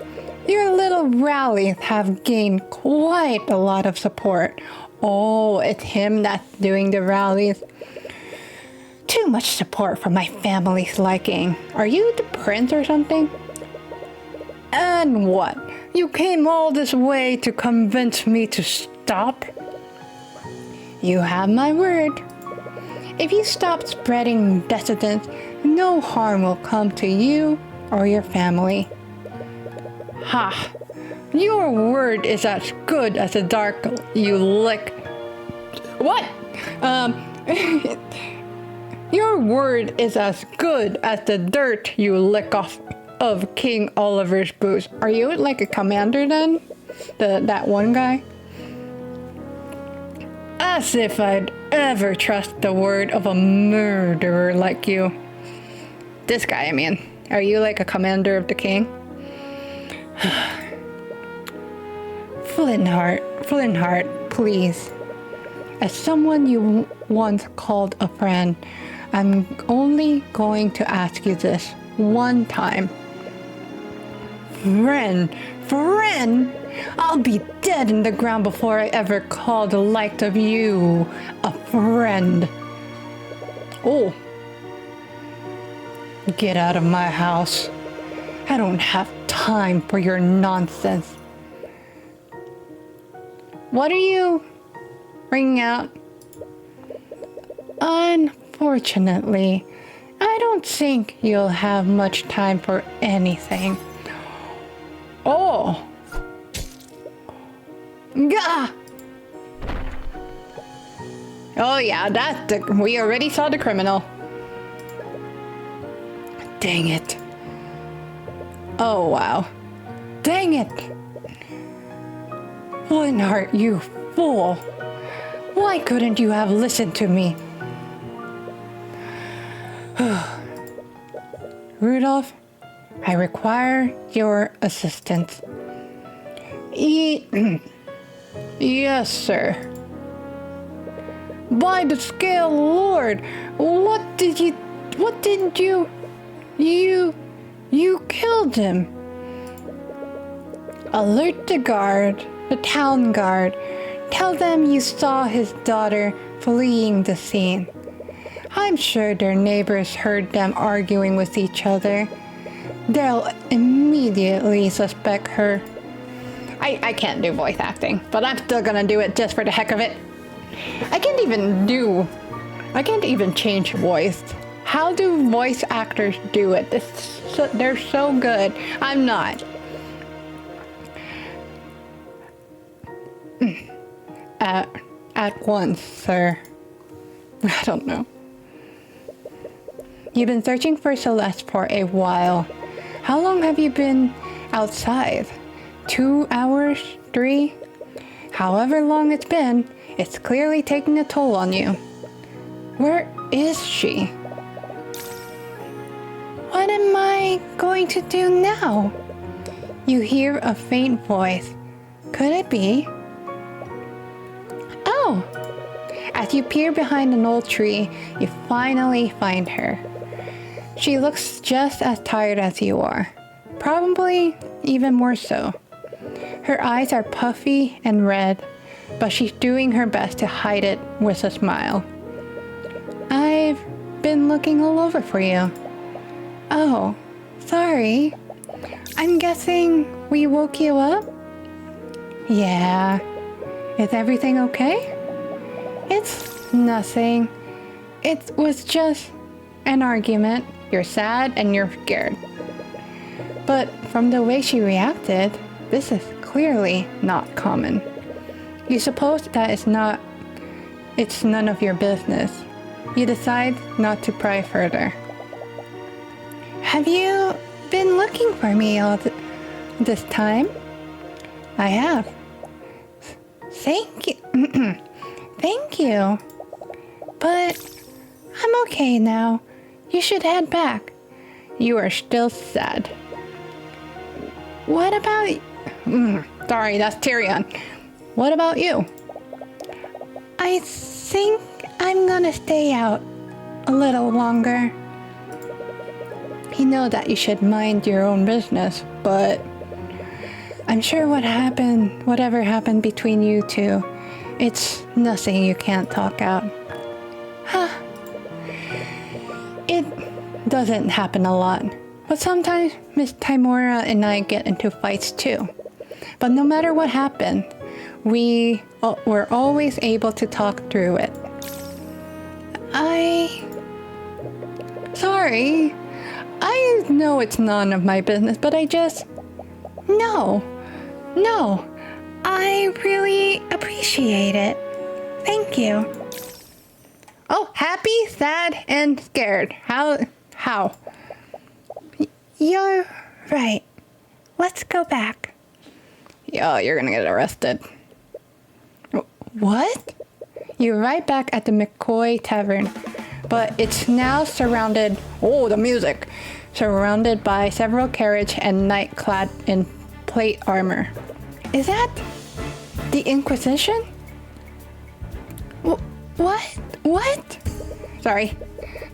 Your little rallies have gained quite a lot of support. Oh, it's him that's doing the rallies. Too much support for my family's liking. Are you the prince or something? And what? You came all this way to convince me to stop? You have my word. If you stop spreading dissidence, no harm will come to you or your family. Ha! Your word is as good as the dark you lick. What? Your word is as good as the dirt you lick off of King Oliver's boots. Are you like a commander then? That one guy? As if I'd ever trust the word of a murderer like you. This guy, I mean. Are you like a commander of the king? Flintheart, please. As someone you once called a friend, I'm only going to ask you this one time. Friend? I'll be dead in the ground before I ever call the like of you a friend. Oh. Get out of my house. I don't have time for your nonsense. What are you bringing out? Unfortunately, I don't think you'll have much time for anything. Oh! Gah! Oh yeah, we already saw the criminal. Dang it. Oh wow. Dang it! Flintheart, you fool! Why couldn't you have listened to me? Rudolph, I require your assistance. Yes, sir. By the scale lord, what did you killed him. Alert the town guard. Tell them you saw his daughter fleeing the scene. I'm sure their neighbors heard them arguing with each other. They'll immediately suspect her. I can't do voice acting, but I'm still gonna do it just for the heck of it. I can't even change voice. How do voice actors do it? They're so good. I'm not. At once, sir. I don't know. You've been searching for Celeste for a while. How long have you been outside? 2 hours? 3? However long it's been, it's clearly taking a toll on you. Where is she? What am I going to do now? You hear a faint voice. Could it be? Oh! As you peer behind an old tree, you finally find her. She looks just as tired as you are. Probably even more so. Her eyes are puffy and red, but she's doing her best to hide it with a smile. I've been looking all over for you. Oh, sorry. I'm guessing we woke you up? Yeah. Is everything okay? It's nothing. It was just an argument. You're sad and you're scared. But from the way she reacted, this is clearly not common. You suppose that it's none of your business. You decide not to pry further. Have you been looking for me all this time? I have. Thank you. Thank you. But I'm okay now. You should head back. You are still sad. What about... sorry, that's Tyrion. What about you? I think I'm gonna stay out a little longer. You know that you should mind your own business, but I'm sure whatever happened between you two, it's nothing you can't talk out. Huh. It doesn't happen a lot, but sometimes Miss Timora and I get into fights too. But no matter what happened, we're always able to talk through it. Sorry. I know it's none of my business, but No, I really appreciate it. Thank you. Oh, happy, sad, and scared. How? You're right. Let's go back. Yo, you're gonna get arrested. What? You're right back at the McCoy Tavern, but it's now surrounded... Oh, the music! Surrounded by several carriages and knights clad in plate armor. Is that the Inquisition? What? Sorry.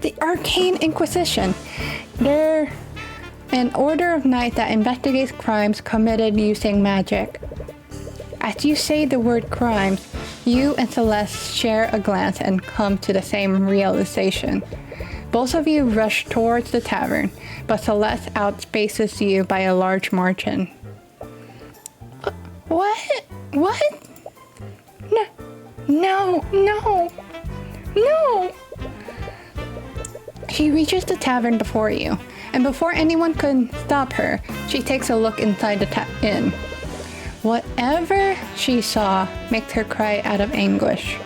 The Arcane Inquisition. They're an order of knights that investigates crimes committed using magic. As you say the word crimes, you and Celeste share a glance and come to the same realization. Both of you rush towards the tavern, but Celeste outspaces you by a large margin. What? No. She reaches the tavern before you, and before anyone can stop her, she takes a look inside the inn. Whatever she saw makes her cry out of anguish.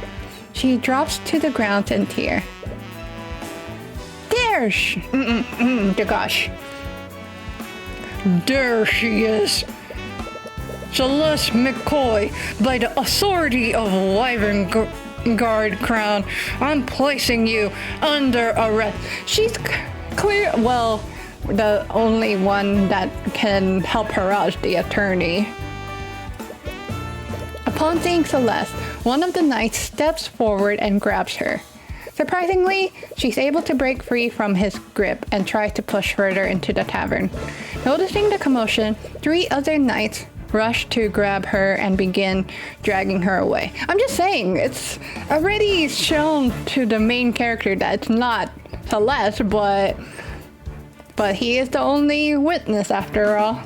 She drops to the ground in tears. Gosh. There she is. Celeste McCoy, by the authority of Wyvern Guard Crown, I'm placing you under arrest. She's clear. Well, the only one that can help her out is the attorney. Upon seeing Celeste, one of the knights steps forward and grabs her. Surprisingly, she's able to break free from his grip and tries to push further into the tavern. Noticing the commotion, 3 other knights rush to grab her and begin dragging her away. I'm just saying, it's already shown to the main character that it's not Celeste, but he is the only witness after all.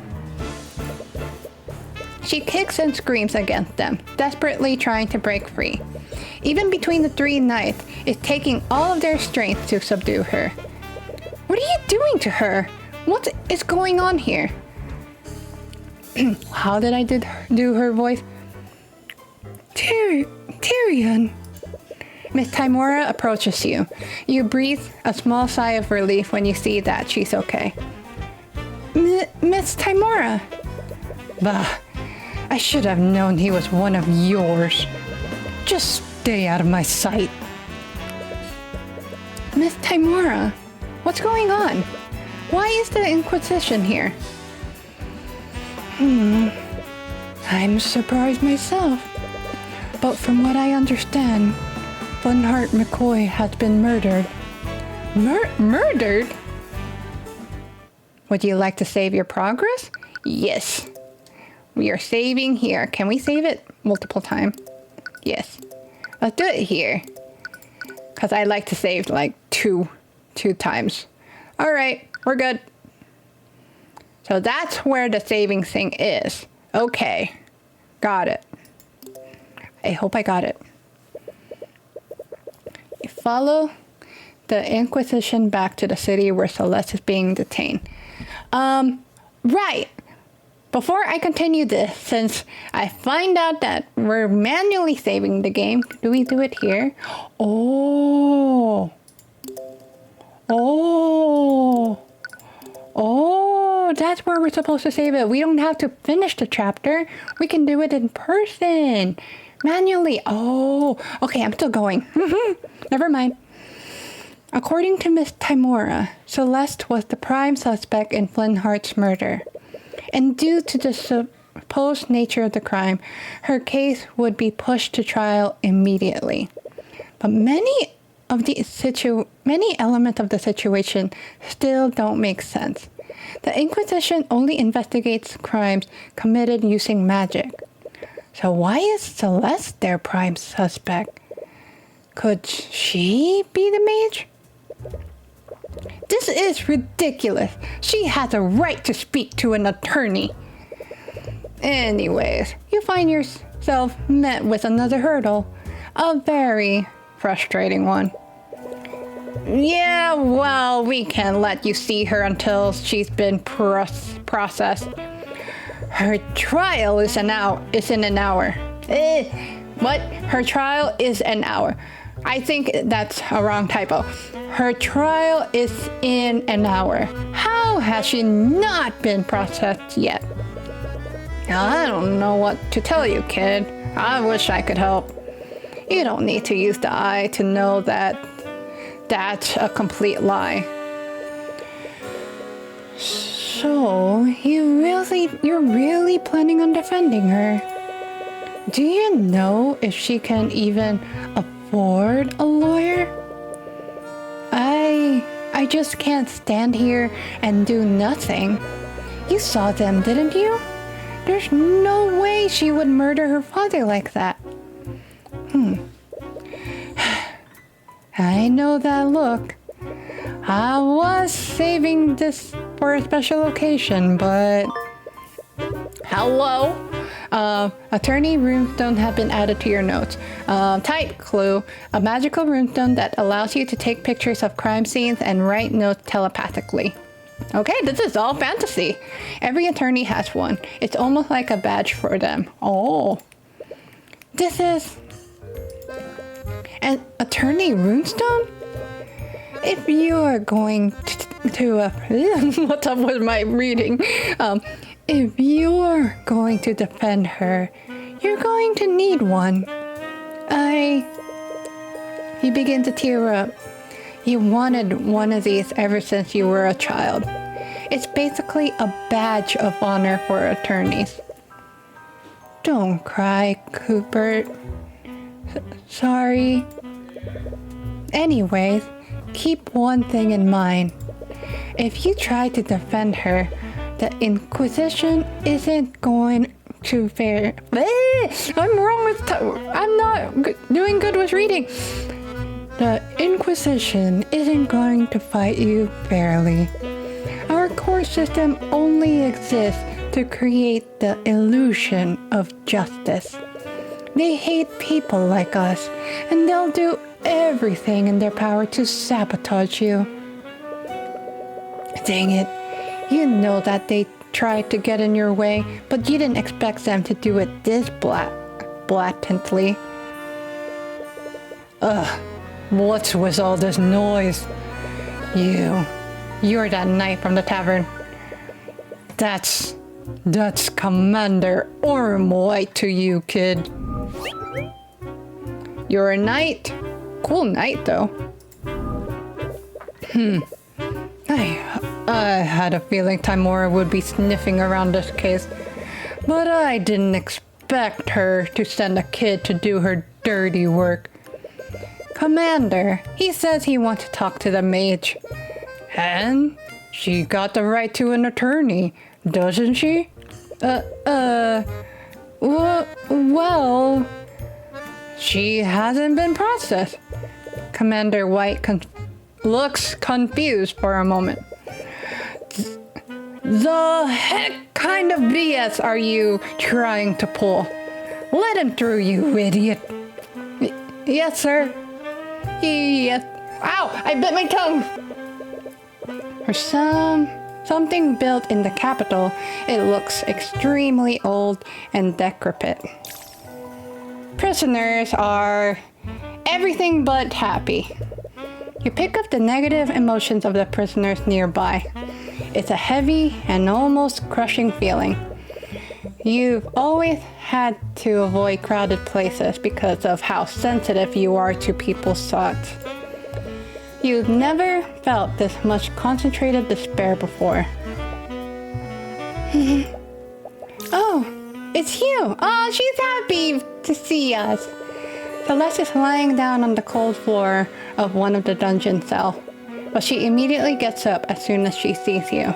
She kicks and screams against them, desperately trying to break free. Even between the 3 knights, it's taking all of their strength to subdue her. What are you doing to her? What is going on here? How did I do her voice? Tyrion. Miss Timora approaches you. You breathe a small sigh of relief when you see that she's okay. Miss Timora. Bah, I should have known he was one of yours. Just stay out of my sight. Miss Timora, what's going on? Why is the Inquisition here? I'm surprised myself. But from what I understand, Bunhart McCoy has been murdered. Murdered? Would you like to save your progress? Yes. We are saving here. Can we save it multiple times? Yes. Let's do it here. Because I like to save like two times. Alright, we're good. So that's where the saving thing is. Okay. Got it. I hope I got it. You follow the Inquisition back to the city where Celeste is being detained. Right. Before I continue this, since I find out that we're manually saving the game, do we do it here? Oh, that's where we're supposed to save it. We don't have to finish the chapter. We can do it in person. Manually. Oh, okay, I'm still going. Never mind. According to Miss Timora, Celeste was the prime suspect in Flynnhart's murder. And due to the supposed nature of the crime, her case would be pushed to trial immediately. But many elements of the situation still don't make sense. The Inquisition only investigates crimes committed using magic. So why is Celeste their prime suspect? Could she be the mage? This is ridiculous. She has a right to speak to an attorney. Anyways, you find yourself met with another hurdle. A very frustrating one. Yeah, well, we can't let you see her until she's been processed. Her trial is in an hour. What? Her trial is an hour. I think that's a wrong typo. Her trial is in an hour. How has she not been processed yet? I don't know what to tell you, kid. I wish I could help. You don't need to use the eye to know that that's a complete lie. So, you're really planning on defending her? Do you know if she can even afford a lawyer? I just can't stand here and do nothing. You saw them, didn't you? There's no way she would murder her father like that. I know that look. I was saving this for a special occasion, but... Hello? Attorney runestone have been added to your notes. Type clue, a magical runestone that allows you to take pictures of crime scenes and write notes telepathically. Okay, this is all fantasy. Every attorney has one. It's almost like a badge for them. Oh. This is... an attorney runestone? If you are going to what's up with my reading? If you're going to defend her, you're going to need one. You begin to tear up. You wanted one of these ever since you were a child. It's basically a badge of honor for attorneys. Don't cry, Cuthbert. Sorry. Anyways, keep one thing in mind. If you try to defend her, the Inquisition isn't going to fair. I'm wrong with. I'm not doing good with reading. The Inquisition isn't going to fight you fairly. Our court system only exists to create the illusion of justice. They hate people like us, and they'll do everything in their power to sabotage you. Dang it. You know that they tried to get in your way, but you didn't expect them to do it this blatantly. Ugh, what's with all this noise? You're that knight from the tavern. That's Commander Ormoite to you, kid. You're a knight? Cool knight, though. I had a feeling Timora would be sniffing around this case, but I didn't expect her to send a kid to do her dirty work. Commander, he says he wants to talk to the mage. And she got the right to an attorney, doesn't she? Well, she hasn't been processed. Commander White looks confused for a moment. The heck kind of BS are you trying to pull? Let him through, you idiot. Yes, sir. Yes. Ow! I bit my tongue! For something built in the capital, it looks extremely old and decrepit. Prisoners are everything but happy. You pick up the negative emotions of the prisoners nearby. It's a heavy and almost crushing feeling. You've always had to avoid crowded places because of how sensitive you are to people's thoughts. You've never felt this much concentrated despair before. Oh, it's you! Oh, she's happy to see us! Celeste is lying down on the cold floor of one of the dungeon cells, but she immediately gets up as soon as she sees you.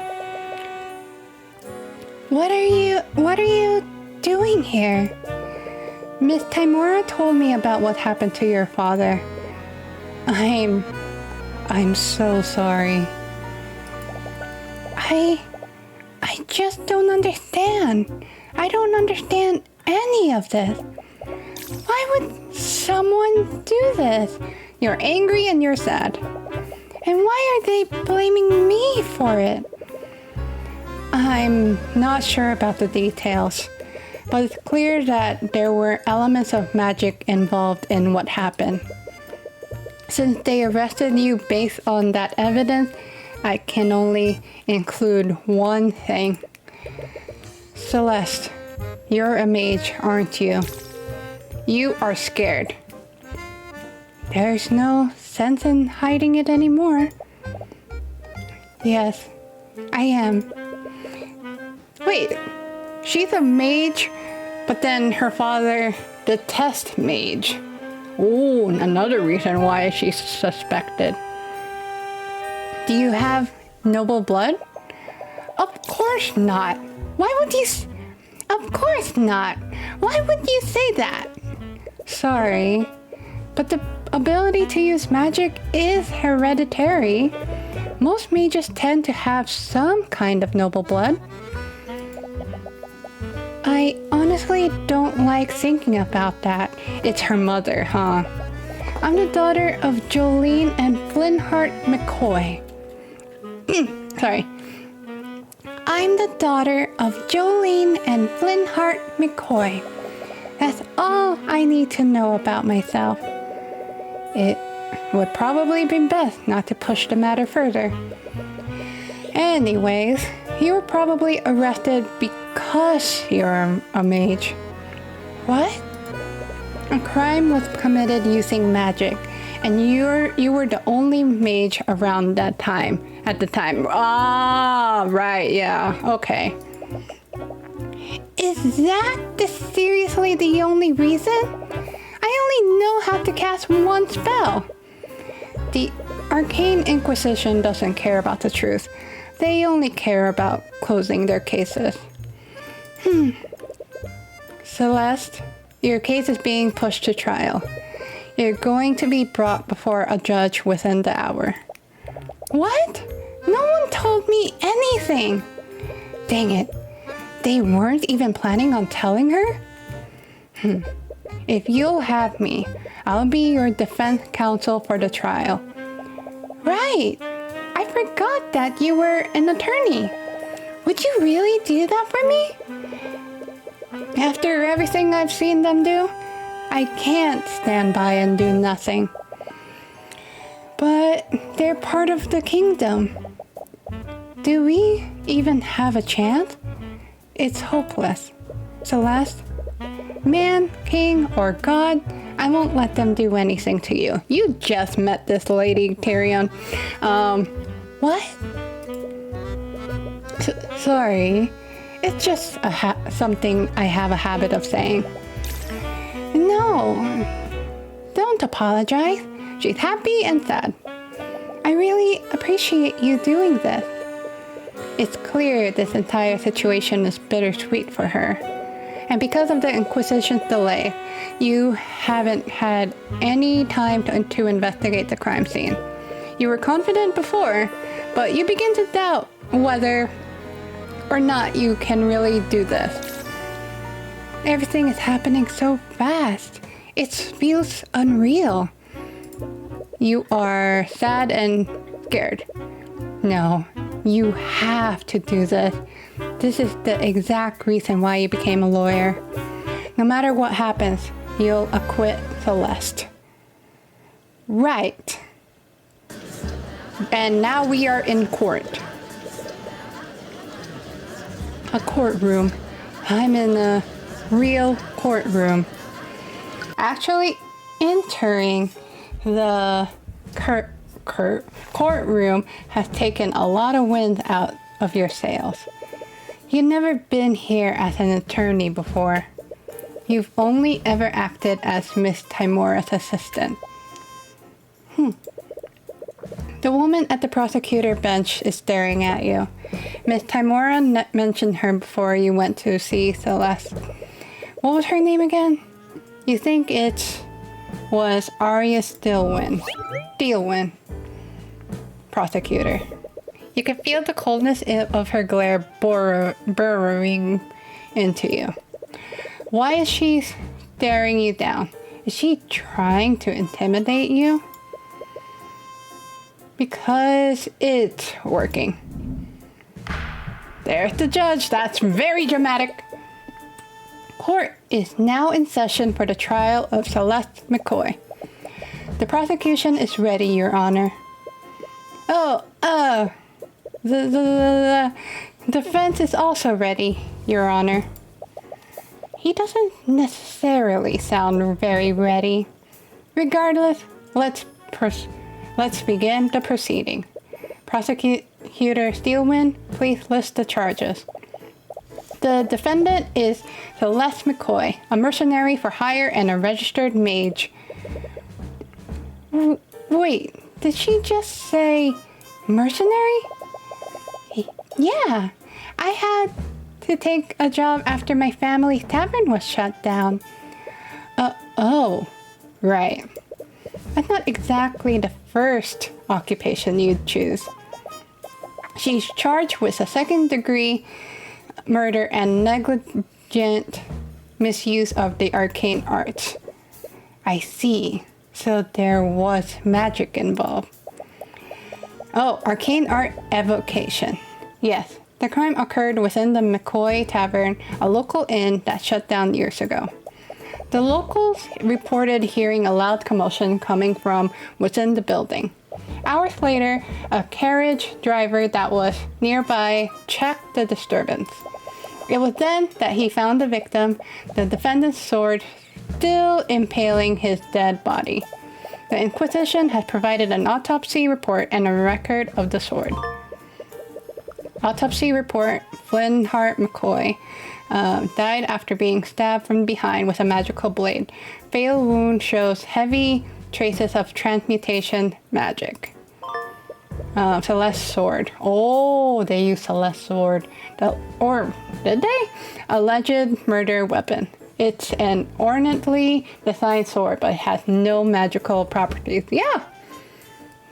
What are you doing here? Miss Timora told me about what happened to your father. I'm so sorry. I just don't understand. I don't understand any of this. Why would someone do this? You're angry and you're sad. And why are they blaming me for it? I'm not sure about the details, but it's clear that there were elements of magic involved in what happened. Since they arrested you based on that evidence, I can only include one thing. Celeste, you're a mage, aren't you? You are scared. There's no sense in hiding it anymore. Yes, I am. Wait, she's a mage, but then her father detests mage. Ooh, another reason why she's suspected. Do you have noble blood? Of course not. Why would you... Of course not. Why would you say that? Sorry, but the ability to use magic is hereditary. Most mages tend to have some kind of noble blood. I honestly don't like thinking about that. It's her mother, huh? I'm the daughter of Jolene and Flintheart McCoy. Sorry. I'm the daughter of Jolene and Flintheart McCoy. That's all I need to know about myself. It would probably be best not to push the matter further. Anyways, you were probably arrested because you're a mage. What? A crime was committed using magic, and you were the only mage around that time. At the time. Ah, right, yeah, okay. Is that seriously the only reason? I only know how to cast one spell. The Arcane Inquisition doesn't care about the truth. They only care about closing their cases. Celeste, your case is being pushed to trial. You're going to be brought before a judge within the hour. What? No one told me anything. Dang it. They weren't even planning on telling her? If you'll have me, I'll be your defense counsel for the trial. Right. I forgot that you were an attorney. Would you really do that for me? After everything I've seen them do, I can't stand by and do nothing. But they're part of the kingdom. Do we even have a chance? It's hopeless. Celeste, man, king, or god, I won't let them do anything to you. You just met this lady, Tyrion. What? Sorry. It's just something I have a habit of saying. No. Don't apologize. She's happy and sad. I really appreciate you doing this. It's clear this entire situation is bittersweet for her. And because of the Inquisition's delay, you haven't had any time to investigate the crime scene. You were confident before, but you begin to doubt whether or not you can really do this. Everything is happening so fast. It feels unreal. You are sad and scared. No, you have to do this. This is the exact reason why you became a lawyer. No matter what happens, you'll acquit Celeste. Right. And now we are in court. A courtroom. I'm in a real courtroom. Actually, entering the courtroom has taken a lot of wind out of your sails. You've never been here as an attorney before. You've only ever acted as Miss Timora's assistant. The woman at the prosecutor bench is staring at you. Miss Timora mentioned her before you went to see Celeste. What was her name again? You think it was Arya Steelwind. Prosecutor. You can feel the coldness of her glare burrowing into you. Why is she staring you down? Is she trying to intimidate you? Because it's working. There's the judge. That's very dramatic. Court is now in session for the trial of Celeste McCoy. The prosecution is ready, Your Honor. The defense is also ready, Your Honor. He doesn't necessarily sound very ready. Regardless, let's begin the proceeding. Prosecutor Steelwind, please list the charges. The defendant is Celeste McCoy, a mercenary for hire and a registered mage. Wait, did she just say mercenary? Yeah, I had to take a job after my family's tavern was shut down. Oh, right. That's not exactly the first occupation you'd choose. She's charged with a second-degree murder and negligent misuse of the arcane arts. I see. So there was magic involved. Oh, arcane art evocation. Yes, the crime occurred within the McCoy Tavern, a local inn that shut down years ago. The locals reported hearing a loud commotion coming from within the building. Hours later, a carriage driver that was nearby checked the disturbance. It was then that he found the victim, the defendant's sword, still impaling his dead body. The Inquisition has provided an autopsy report and a record of the sword. Autopsy report, Flynn Hart McCoy, Died after being stabbed from behind with a magical blade. Fatal wound shows heavy traces of transmutation magic. Celeste sword. Oh, they used Celeste sword. Or did they? Alleged murder weapon. It's an ornately designed sword, but it has no magical properties. Yeah,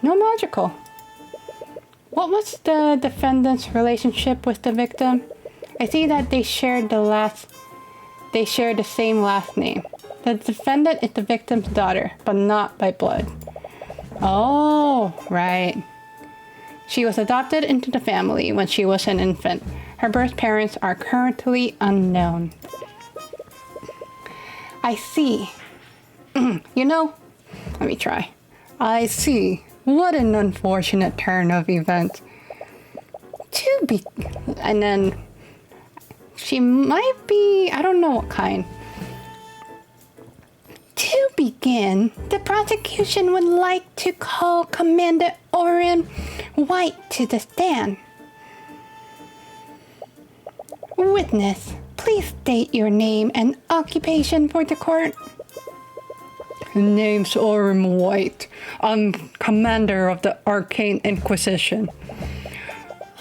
no magical. What was the defendant's relationship with the victim? I see that they shared the same last name. The defendant is the victim's daughter, but not by blood. Oh, right. She was adopted into the family when she was an infant. Her birth parents are currently unknown. I see. Let me try. I see. What an unfortunate turn of events. And then she might be, I don't know what kind. To begin, the prosecution would like to call Commander Orrin White to the stand. Witness, please state your name and occupation for the court. Name's Orrin White. I'm commander of the Arcane Inquisition.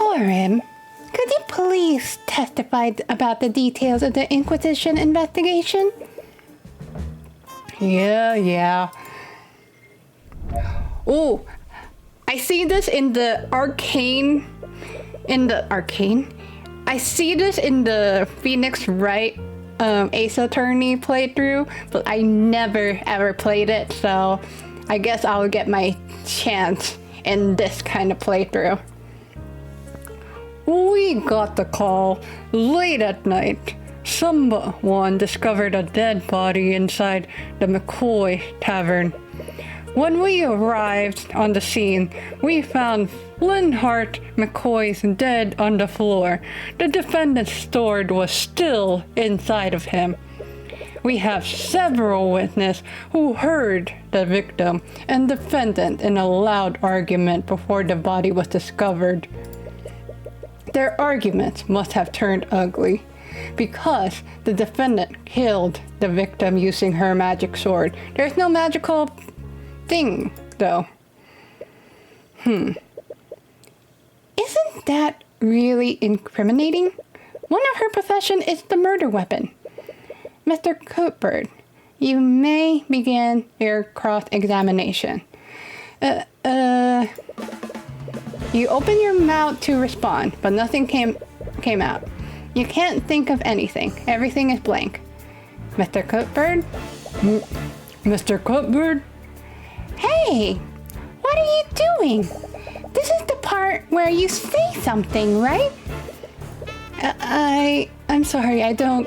Orrin, could you please testify about the details of the Inquisition investigation? Yeah. Oh, I see this in the Arcane. I see this in the Phoenix Wright Ace Attorney playthrough, but I never ever played it, so I guess I'll get my chance in this kind of playthrough. We got the call late at night. Someone discovered a dead body inside the McCoy Tavern. When we arrived on the scene, we found Linhart McCoy's dead on the floor. The defendant's sword was still inside of him. We have several witnesses who heard the victim and defendant in a loud argument before the body was discovered. Their arguments must have turned ugly, because the defendant killed the victim using her magic sword. There's no magical thing, though. Isn't that really incriminating? One of her possessions is the murder weapon. Mr. Cuthbert, you may begin your cross-examination. You open your mouth to respond, but nothing came out. You can't think of anything. Everything is blank. Mr. Cuthbert? Mr. Cuthbert? Hey! What are you doing? This is the part where you say something, right? I'm sorry, I don't...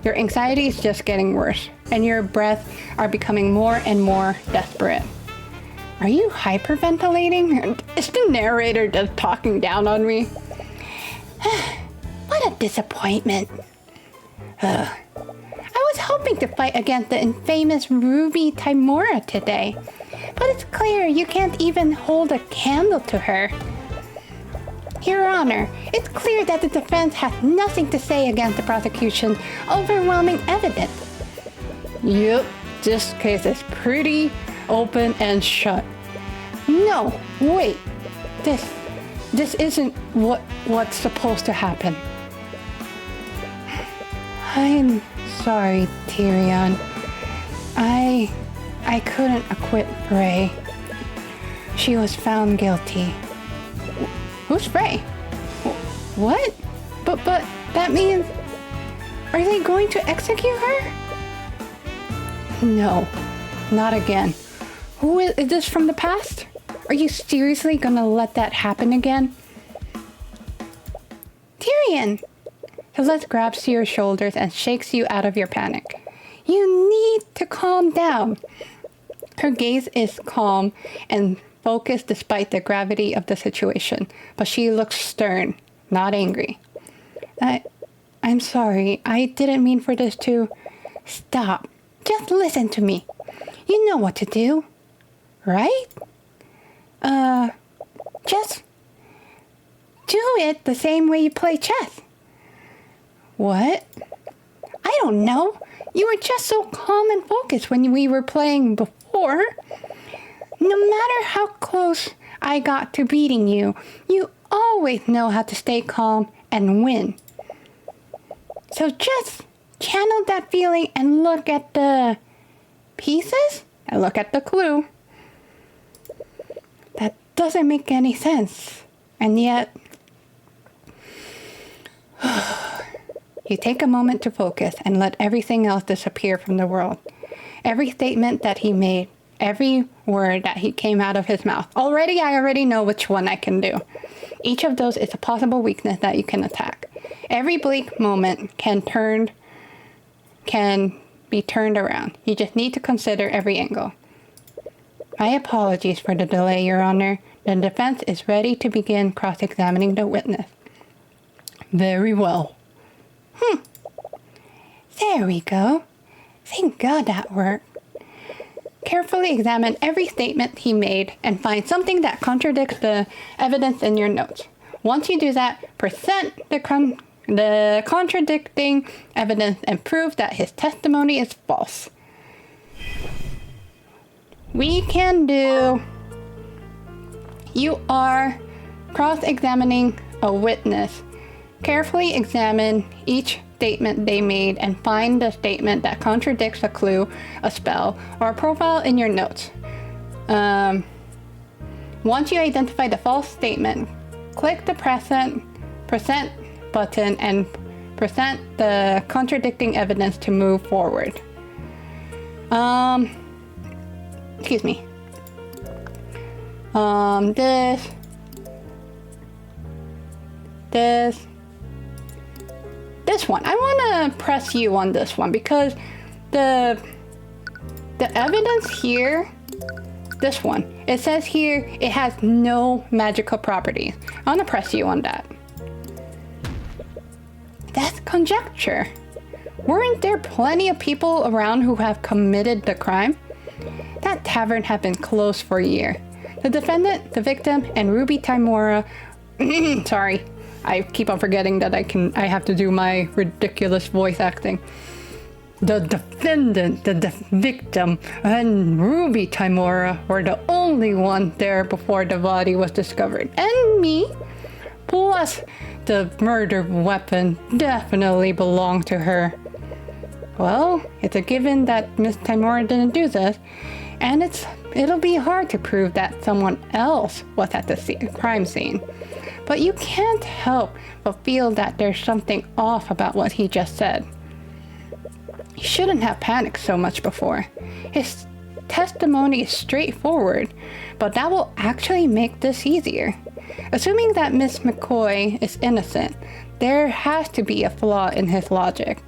Your anxiety is just getting worse, and your breaths are becoming more and more desperate. Are you hyperventilating? Is the narrator just talking down on me? What a disappointment. I was hoping to fight against the infamous Ruby Timora today, but it's clear you can't even hold a candle to her. Your Honor, it's clear that the defense has nothing to say against the prosecution's overwhelming evidence. Yep, this case is pretty open and shut. No, wait. This isn't what's supposed to happen. I'm sorry, Tyrion. I couldn't acquit Frey. She was found guilty. Who's Frey? What? But that means... Are they going to execute her? No, not again. Who is this from the past? Are you seriously gonna let that happen again? Tyrion! Celeste grabs your shoulders and shakes you out of your panic. You need to calm down. Her gaze is calm and focused despite the gravity of the situation, but she looks stern, not angry. I'm sorry. I didn't mean for this to... Stop. Just listen to me. You know what to do, right? Just do it the same way you play chess. What? I don't know. You were just so calm and focused when we were playing before. No matter how close I got to beating you, you always know how to stay calm and win. So just channel that feeling and look at the pieces and look at the clue. That doesn't make any sense. And yet, you take a moment to focus and let everything else disappear from the world. Every statement that he made, every word that he came out of his mouth. I already know which one I can do. Each of those is a possible weakness that you can attack. Every bleak moment can be turned around. You just need to consider every angle. My apologies for the delay, Your Honor. The defense is ready to begin cross-examining the witness. Very well. There we go. Thank God that worked. Carefully examine every statement he made and find something that contradicts the evidence in your notes. Once you do that, present the contradicting evidence and prove that his testimony is false. We can do... You are cross-examining a witness. Carefully examine each statement they made and find the statement that contradicts a clue, a spell, or a profile in your notes. Once you identify the false statement, click the present button and present the contradicting evidence to move forward. Excuse me. This one. I want to press you on this one because the evidence here, this one, it says here it has no magical properties. I want to press you on that. That's conjecture. Weren't there plenty of people around who have committed the crime? That tavern had been closed for a year. The defendant, the victim, and Ruby Timora... Sorry, I keep on forgetting that I have to do my ridiculous voice acting. The defendant, the victim, and Ruby Timora were the only one there before the body was discovered. And me. Plus, the murder weapon definitely belonged to her. Well, it's a given that Miss Timora didn't do this, and it'll be hard to prove that someone else was at the crime scene. But you can't help but feel that there's something off about what he just said. He shouldn't have panicked so much before. His testimony is straightforward, but that will actually make this easier. Assuming that Miss McCoy is innocent, there has to be a flaw in his logic.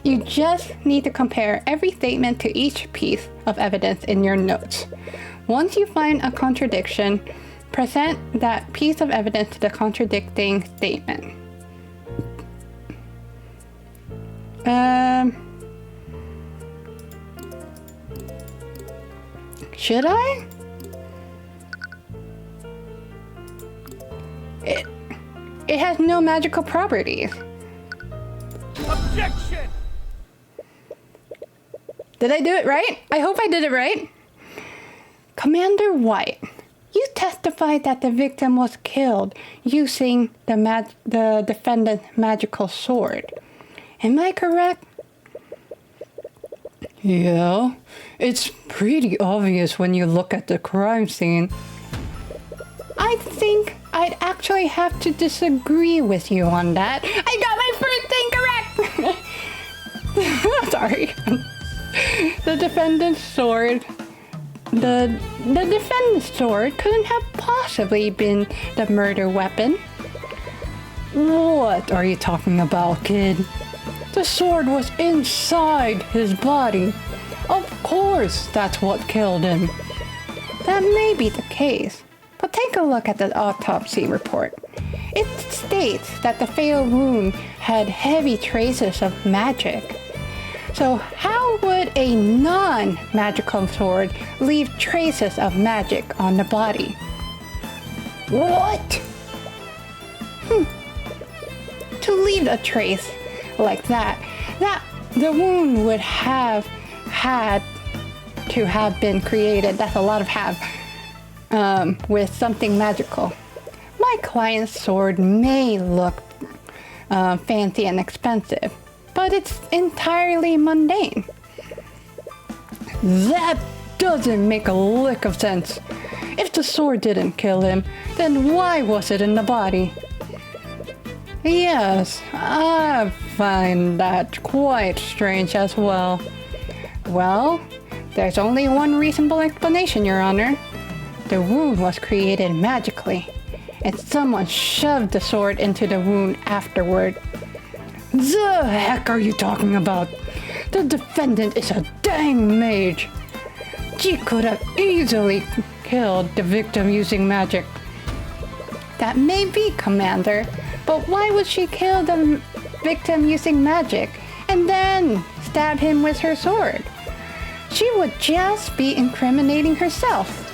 You just need to compare every statement to each piece of evidence in your notes. Once you find a contradiction, present that piece of evidence to the contradicting statement. Should I? It has no magical properties. Objection! Did I do it right? I hope I did it right. Commander White, you testified that the victim was killed using the defendant's magical sword. Am I correct? Yeah, it's pretty obvious when you look at the crime scene. I think I'd actually have to disagree with you on that. I got my first thing correct! Sorry. The defendant's sword... The defendant's sword couldn't have possibly been the murder weapon. What are you talking about, kid? The sword was inside his body. Of course, that's what killed him. That may be the case, but take a look at the autopsy report. It states that the fatal wound had heavy traces of magic. So how would a non-magical sword leave traces of magic on the body? What? To leave a trace, like that, the wound would have had to have been created. That's a lot of have. With something magical. My client's sword may look fancy and expensive, but it's entirely mundane. That doesn't make a lick of sense. If the sword didn't kill him, then why was it in the body? Yes, I find that quite strange as well. Well, there's only one reasonable explanation, Your Honor. The wound was created magically, and someone shoved the sword into the wound afterward. The heck are you talking about? The defendant is a dang mage. She could have easily killed the victim using magic. That may be, Commander, but why would she kill the victim using magic and then stab him with her sword? She would just be incriminating herself.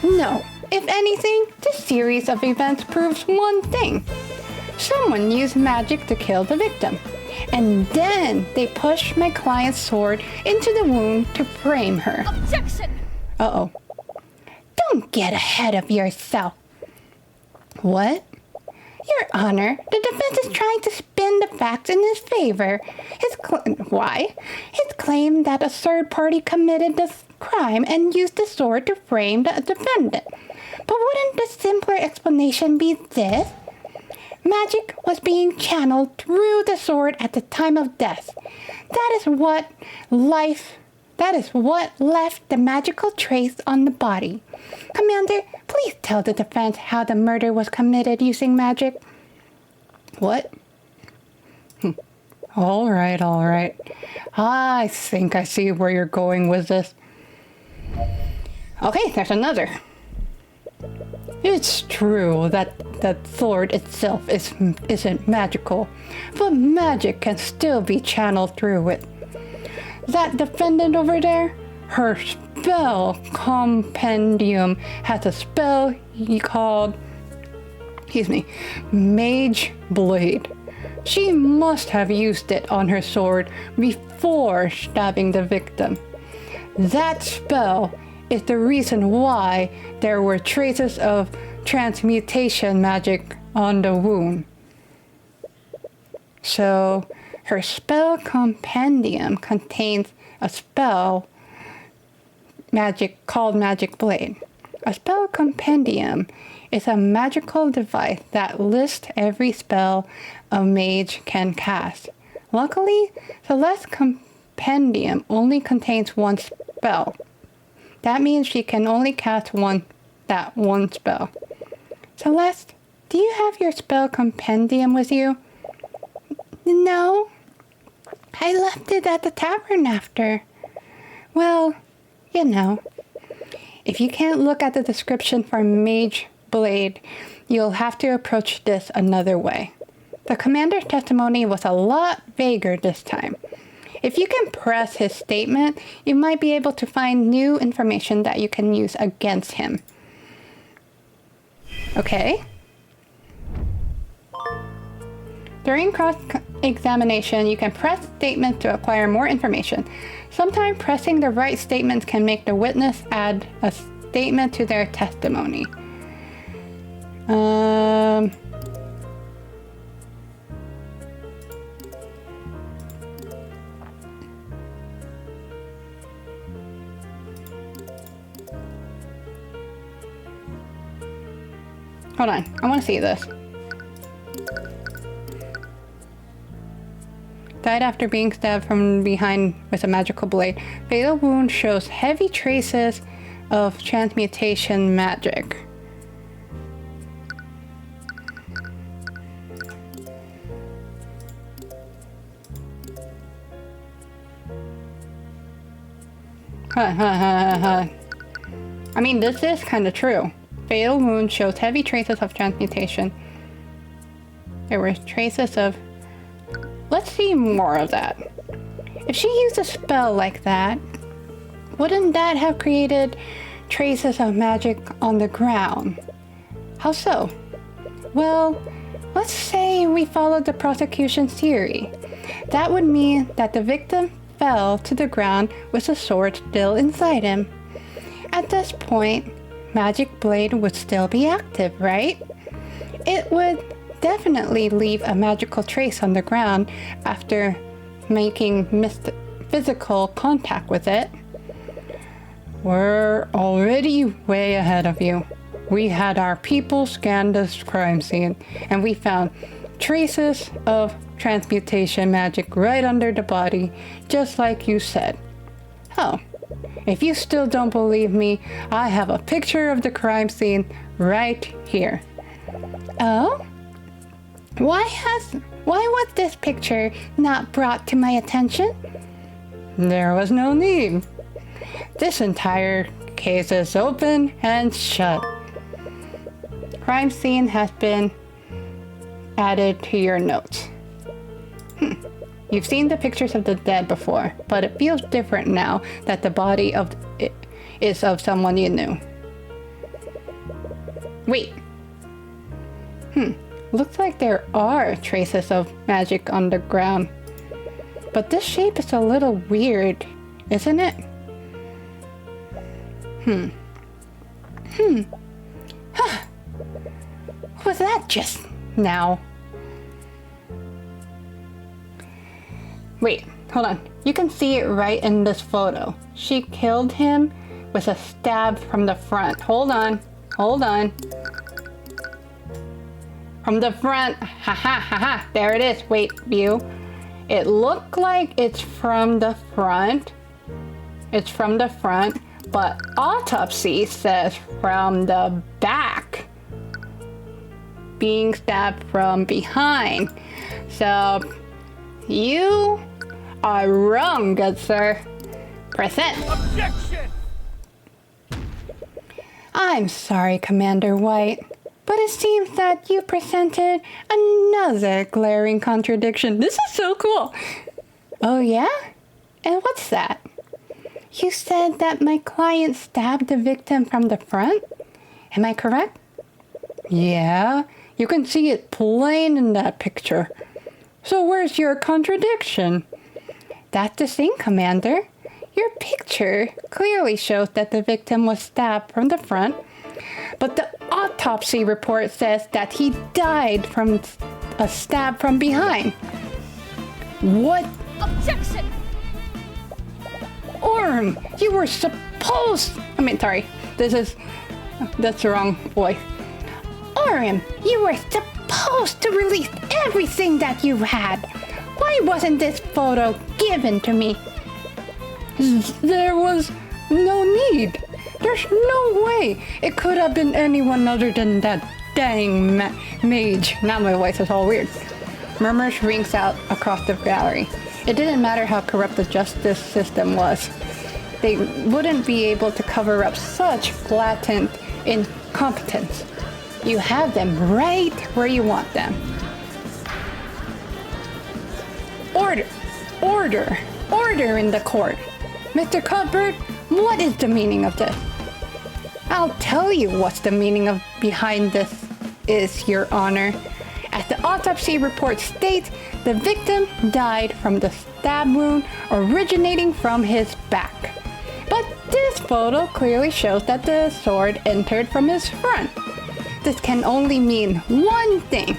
No, if anything, this series of events proves one thing. Someone used magic to kill the victim, and then they pushed my client's sword into the wound to frame her. Objection! Uh-oh. Don't get ahead of yourself. What? Your Honor, the defense is trying to spin the facts in his favor. Why? His claim that a third party committed the crime and used the sword to frame the defendant. But wouldn't the simpler explanation be this? Magic was being channeled through the sword at the time of death. That is what left the magical trace on the body. Commander, please tell the defense how the murder was committed using magic. What? All right. I think I see where you're going with this. Okay, there's another. It's true that the sword itself isn't magical, but magic can still be channeled through it. That defendant over there, her spell compendium has a spell called, Mage Blade. She must have used it on her sword before stabbing the victim. That spell is the reason why there were traces of transmutation magic on the wound. So, her spell compendium contains a spell called Magic Blade. A spell compendium is a magical device that lists every spell a mage can cast. Luckily, Celeste's compendium only contains one spell. That means she can only cast that one spell. Celeste, do you have your spell compendium with you? No. I left it at the tavern after. Well, if you can't look at the description for Mage Blade, you'll have to approach this another way. The commander's testimony was a lot vaguer this time. If you can press his statement, you might be able to find new information that you can use against him. Okay. During cross-examination, you can press statements to acquire more information. Sometimes pressing the right statements can make the witness add a statement to their testimony. Hold on, I want to see this. Died after being stabbed from behind with a magical blade. Fatal wound shows heavy traces of transmutation magic. I mean, this is kind of true. Fatal wound shows heavy traces of transmutation. There were traces of... Let's see more of that. If she used a spell like that, wouldn't that have created traces of magic on the ground? How so? Well, Let's say we follow the prosecution's theory. That would mean that the victim fell to the ground with a sword still inside him. At this point, Magic Blade would still be active, right? It would definitely leave a magical trace on the ground after making physical contact with it. We're already way ahead of you. We had our people scan this crime scene, and we found traces of transmutation magic right under the body, just like you said. Oh, if you still don't believe me, I have a picture of the crime scene right here. Oh? Why was this picture not brought to my attention? There was no need. This entire case is open and shut. Crime scene has been added to your notes. You've seen the pictures of the dead before, but it feels different now that the body is of someone you knew. Wait. Looks like there are traces of magic on the ground. But this shape is a little weird, isn't it? What was that just now? Wait, hold on. You can see it right in this photo. She killed him with a stab from the front. Hold on. From the front. Ha ha ha ha. There it is. Wait, view. It looked like it's from the front. It's from the front, but autopsy says from the back. Being stabbed from behind. So, you are wrong, good sir. Present. Objection! I'm sorry, Commander White, but it seems that you presented another glaring contradiction. This is so cool. Oh yeah? And what's that? You said that my client stabbed the victim from the front? Am I correct? Yeah, you can see it plain in that picture. So where's your contradiction? That's the thing, Commander. Your picture clearly shows that the victim was stabbed from the front, but the autopsy report says that he died from a stab from behind. What? Objection! Orm, you were supposed... that's the wrong voice. Orm, you were supposed to release everything that you had. Why wasn't this photo given to me? There was no need. There's no way it could have been anyone other than that dang mage. Now my voice is all weird. Murmurs rings out across the gallery. It didn't matter how corrupt the justice system was. They wouldn't be able to cover up such blatant incompetence. You have them right where you want them. Order in the court. Mr. Cuthbert, what is the meaning of this? I'll tell you what's the meaning of behind this is, Your Honor. As the autopsy report states, the victim died from the stab wound originating from his back. But this photo clearly shows that the sword entered from his front. This can only mean one thing.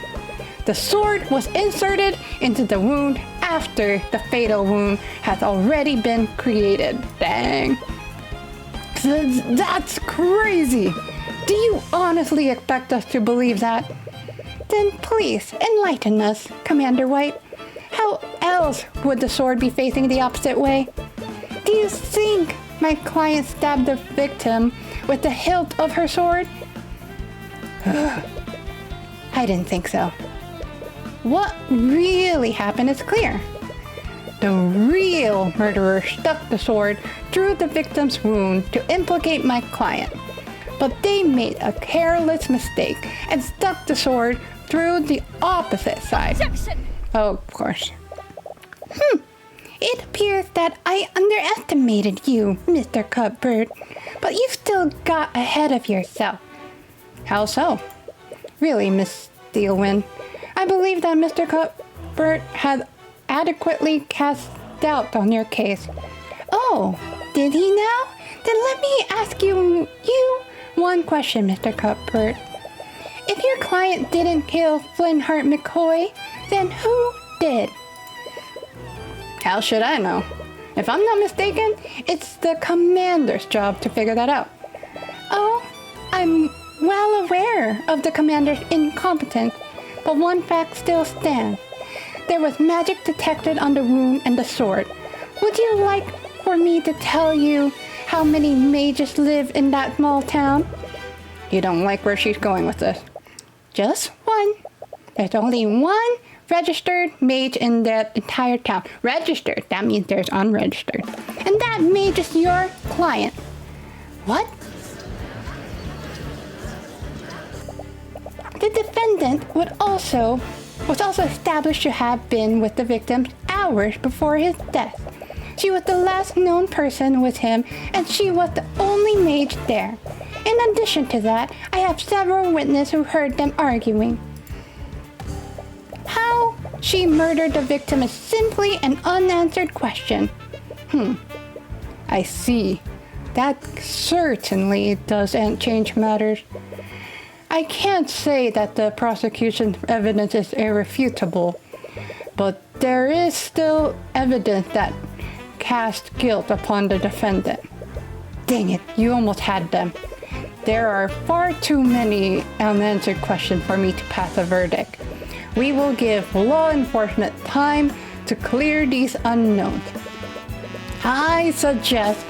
The sword was inserted into the wound after the fatal wound has already been created. Dang. That's crazy. Do you honestly expect us to believe that? Then please enlighten us, Commander White. How else would the sword be facing the opposite way? Do you think my client stabbed the victim with the hilt of her sword? I didn't think so. What really happened is clear. The real murderer stuck the sword through the victim's wound to implicate my client. But they made a careless mistake and stuck the sword through the opposite side. Objection! Oh, of course. It appears that I underestimated you, Mr. Cuthbert, but you still got ahead of yourself. How so? Really, Miss Steelwind, believe that Mr. Cuthbert had adequately cast doubt on your case. Oh, did he now? Then let me ask you one question, Mr. Cuthbert. If your client didn't kill Flintheart McCoy, then who did? How should I know? If I'm not mistaken, it's the commander's job to figure that out. Oh, I'm well aware of the commander's incompetence, but one fact still stands. There was magic detected on the rune and the sword. Would you like for me to tell you how many mages live in that small town? You don't like where she's going with this. Just one. There's only one registered mage in that entire town. Registered, that means there's unregistered. And that mage is your client. What? The defendant was also established to have been with the victim hours before his death. She was the last known person with him, and she was the only mage there. In addition to that, I have several witnesses who heard them arguing. How she murdered the victim is simply an unanswered question. I see. That certainly doesn't change matters. I can't say that the prosecution's evidence is irrefutable, but there is still evidence that casts guilt upon the defendant. Dang it, you almost had them. There are far too many unanswered questions for me to pass a verdict. We will give law enforcement time to clear these unknowns. I suggest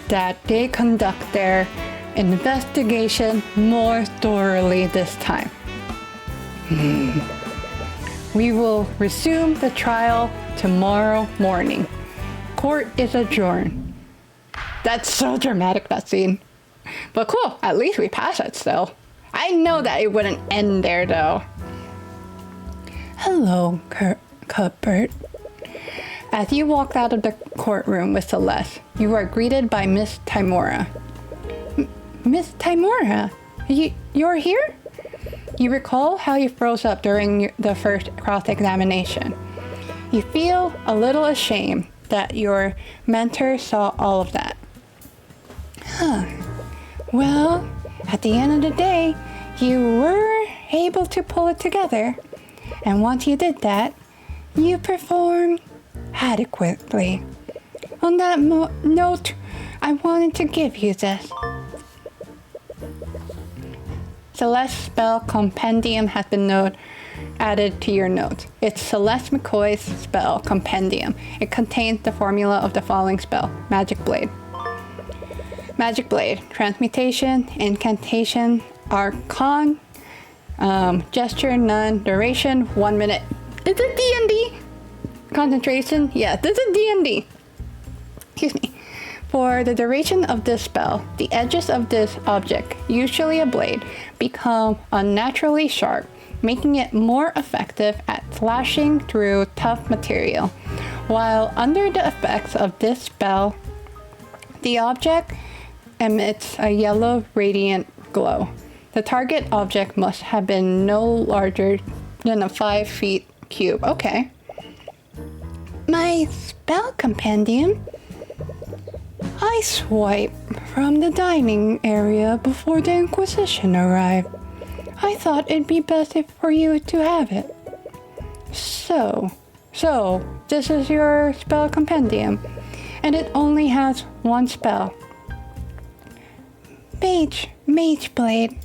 that they conduct their investigation more thoroughly this time. We will resume the trial tomorrow morning. Court is adjourned. That's so dramatic, that scene. But cool, at least we passed it still. I know that it wouldn't end there though. Hello, Cuthbert. As you walk out of the courtroom with Celeste, you are greeted by Miss Timora. Miss Timora, you're here? You recall how you froze up during the first cross-examination. You feel a little ashamed that your mentor saw all of that. Well, at the end of the day, you were able to pull it together. And once you did that, you performed adequately. On that note, I wanted to give you this. Celeste spell compendium has been added to your notes. It's Celeste McCoy's spell compendium. It contains the formula of the following spell: Magic Blade. Magic Blade, transmutation, incantation, arcane, gesture, none, duration, 1 minute. Is it D&D? Concentration? Yeah, this is D&D. Excuse me. For the duration of this spell, the edges of this object, usually a blade, become unnaturally sharp, making it more effective at slashing through tough material. While under the effects of this spell, the object emits a yellow radiant glow. The target object must have been no larger than a 5 feet cube. Okay. My spell compendium? I swiped from the dining area before the Inquisition arrived. I thought it'd be best for you to have it. So, this is your spell compendium, and it only has one spell. Mage Blade.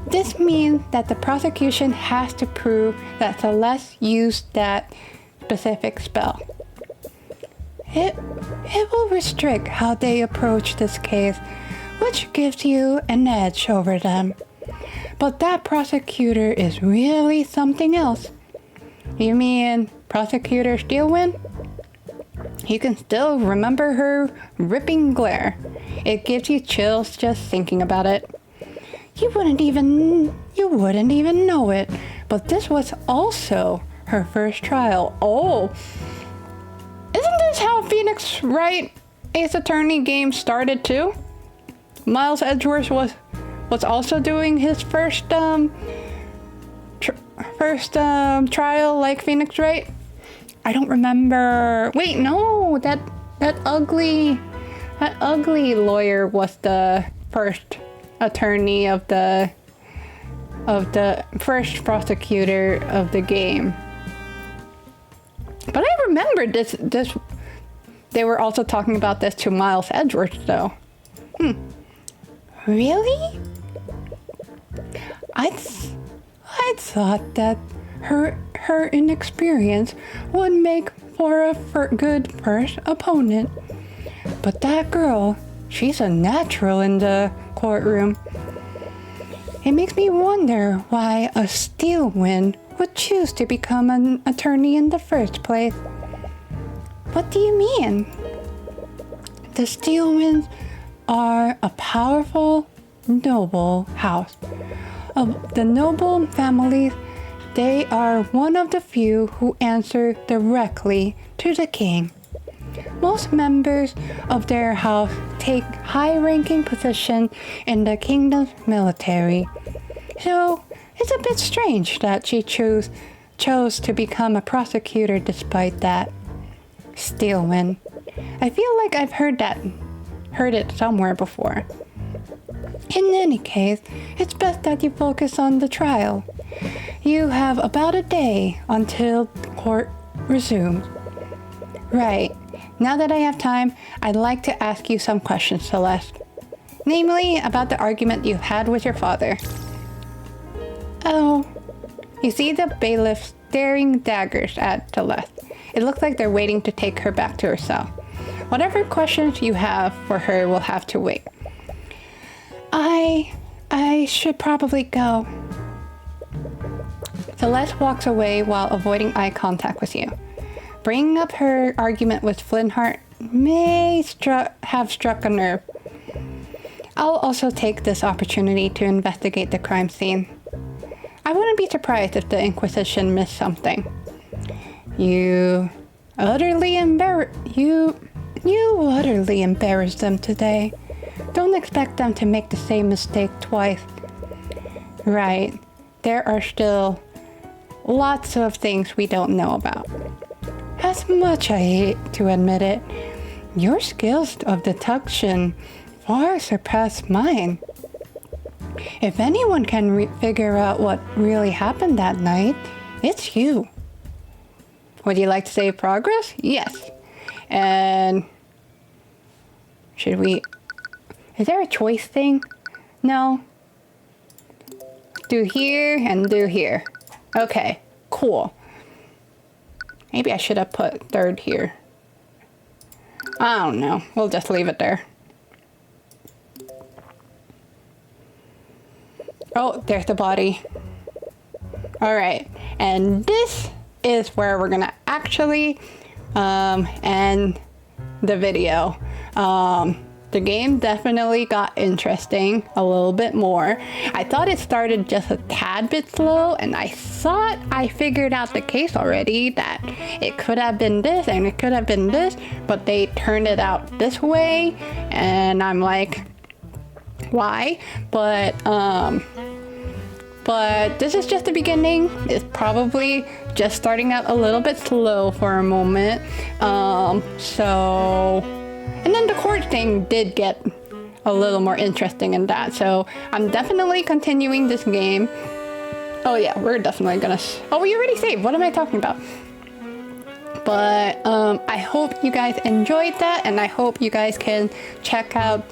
This means that the prosecution has to prove that Celeste used that specific spell. It will restrict how they approach this case, which gives you an edge over them. But that prosecutor is really something else. You mean Prosecutor Steelwind? You can still remember her ripping glare. It gives you chills just thinking about it. You wouldn't even know it, but this was also her first trial. Oh, isn't this how Phoenix Wright Ace Attorney game started too? Miles Edgeworth was also doing his first first trial like Phoenix Wright? I don't remember. Wait, no, that ugly lawyer was the first attorney of the first prosecutor of the game. But I remember this. They were also talking about this to Miles Edwards, though. Really? I thought that her inexperience would make for a good first opponent. But that girl, she's a natural in the courtroom. It makes me wonder why a Steelwind would choose to become an attorney in the first place. What do you mean? The Steelwinds are a powerful, noble house. Of the noble families, they are one of the few who answer directly to the king. Most members of their house take high-ranking position in the kingdom's military. So it's a bit strange that she chose to become a prosecutor despite that. Steelwind. I feel like I've heard it somewhere before. In any case, it's best that you focus on the trial. You have about a day until court resumes. Right. Now that I have time, I'd like to ask you some questions, Celeste. Namely, about the argument you had with your father. Oh, you see the bailiffs staring daggers at Celeste. It looks like they're waiting to take her back to her cell. Whatever questions you have for her will have to wait. I should probably go. Celeste walks away while avoiding eye contact with you. Bringing up her argument with Flintheart may have struck a nerve. I'll also take this opportunity to investigate the crime scene. I wouldn't be surprised if the Inquisition missed something. You utterly embarrassed them today. Don't expect them to make the same mistake twice. Right. There are still lots of things we don't know about. As much I hate to admit it, your skills of deduction far surpass mine. If anyone can figure out what really happened that night, it's you. Would you like to save progress? Yes. And should we... Is there a choice thing? No. Do here and do here. Okay, cool. Maybe I should have put third here. I don't know. We'll just leave it there. Oh, there's the body. Alright, and this is where we're gonna actually end the video. The game definitely got interesting a little bit more. I thought it started just a tad bit slow, and I thought I figured out the case already, that it could have been this and it could have been this, but they turned it out this way, and I'm like, why? But this is just the beginning. It's probably just starting out a little bit slow for a moment. And then the court thing did get a little more interesting in that. So I'm definitely continuing this game. Oh yeah, we're definitely gonna... Oh, we already saved. What am I talking about? But I hope you guys enjoyed that, and I hope you guys can check out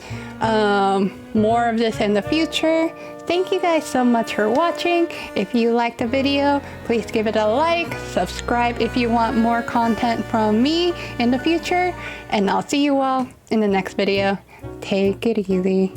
more of this in the future. Thank you guys so much for watching. If you liked the video, please give it a like, subscribe if you want more content from me in the future, and I'll see you all in the next video. Take it easy.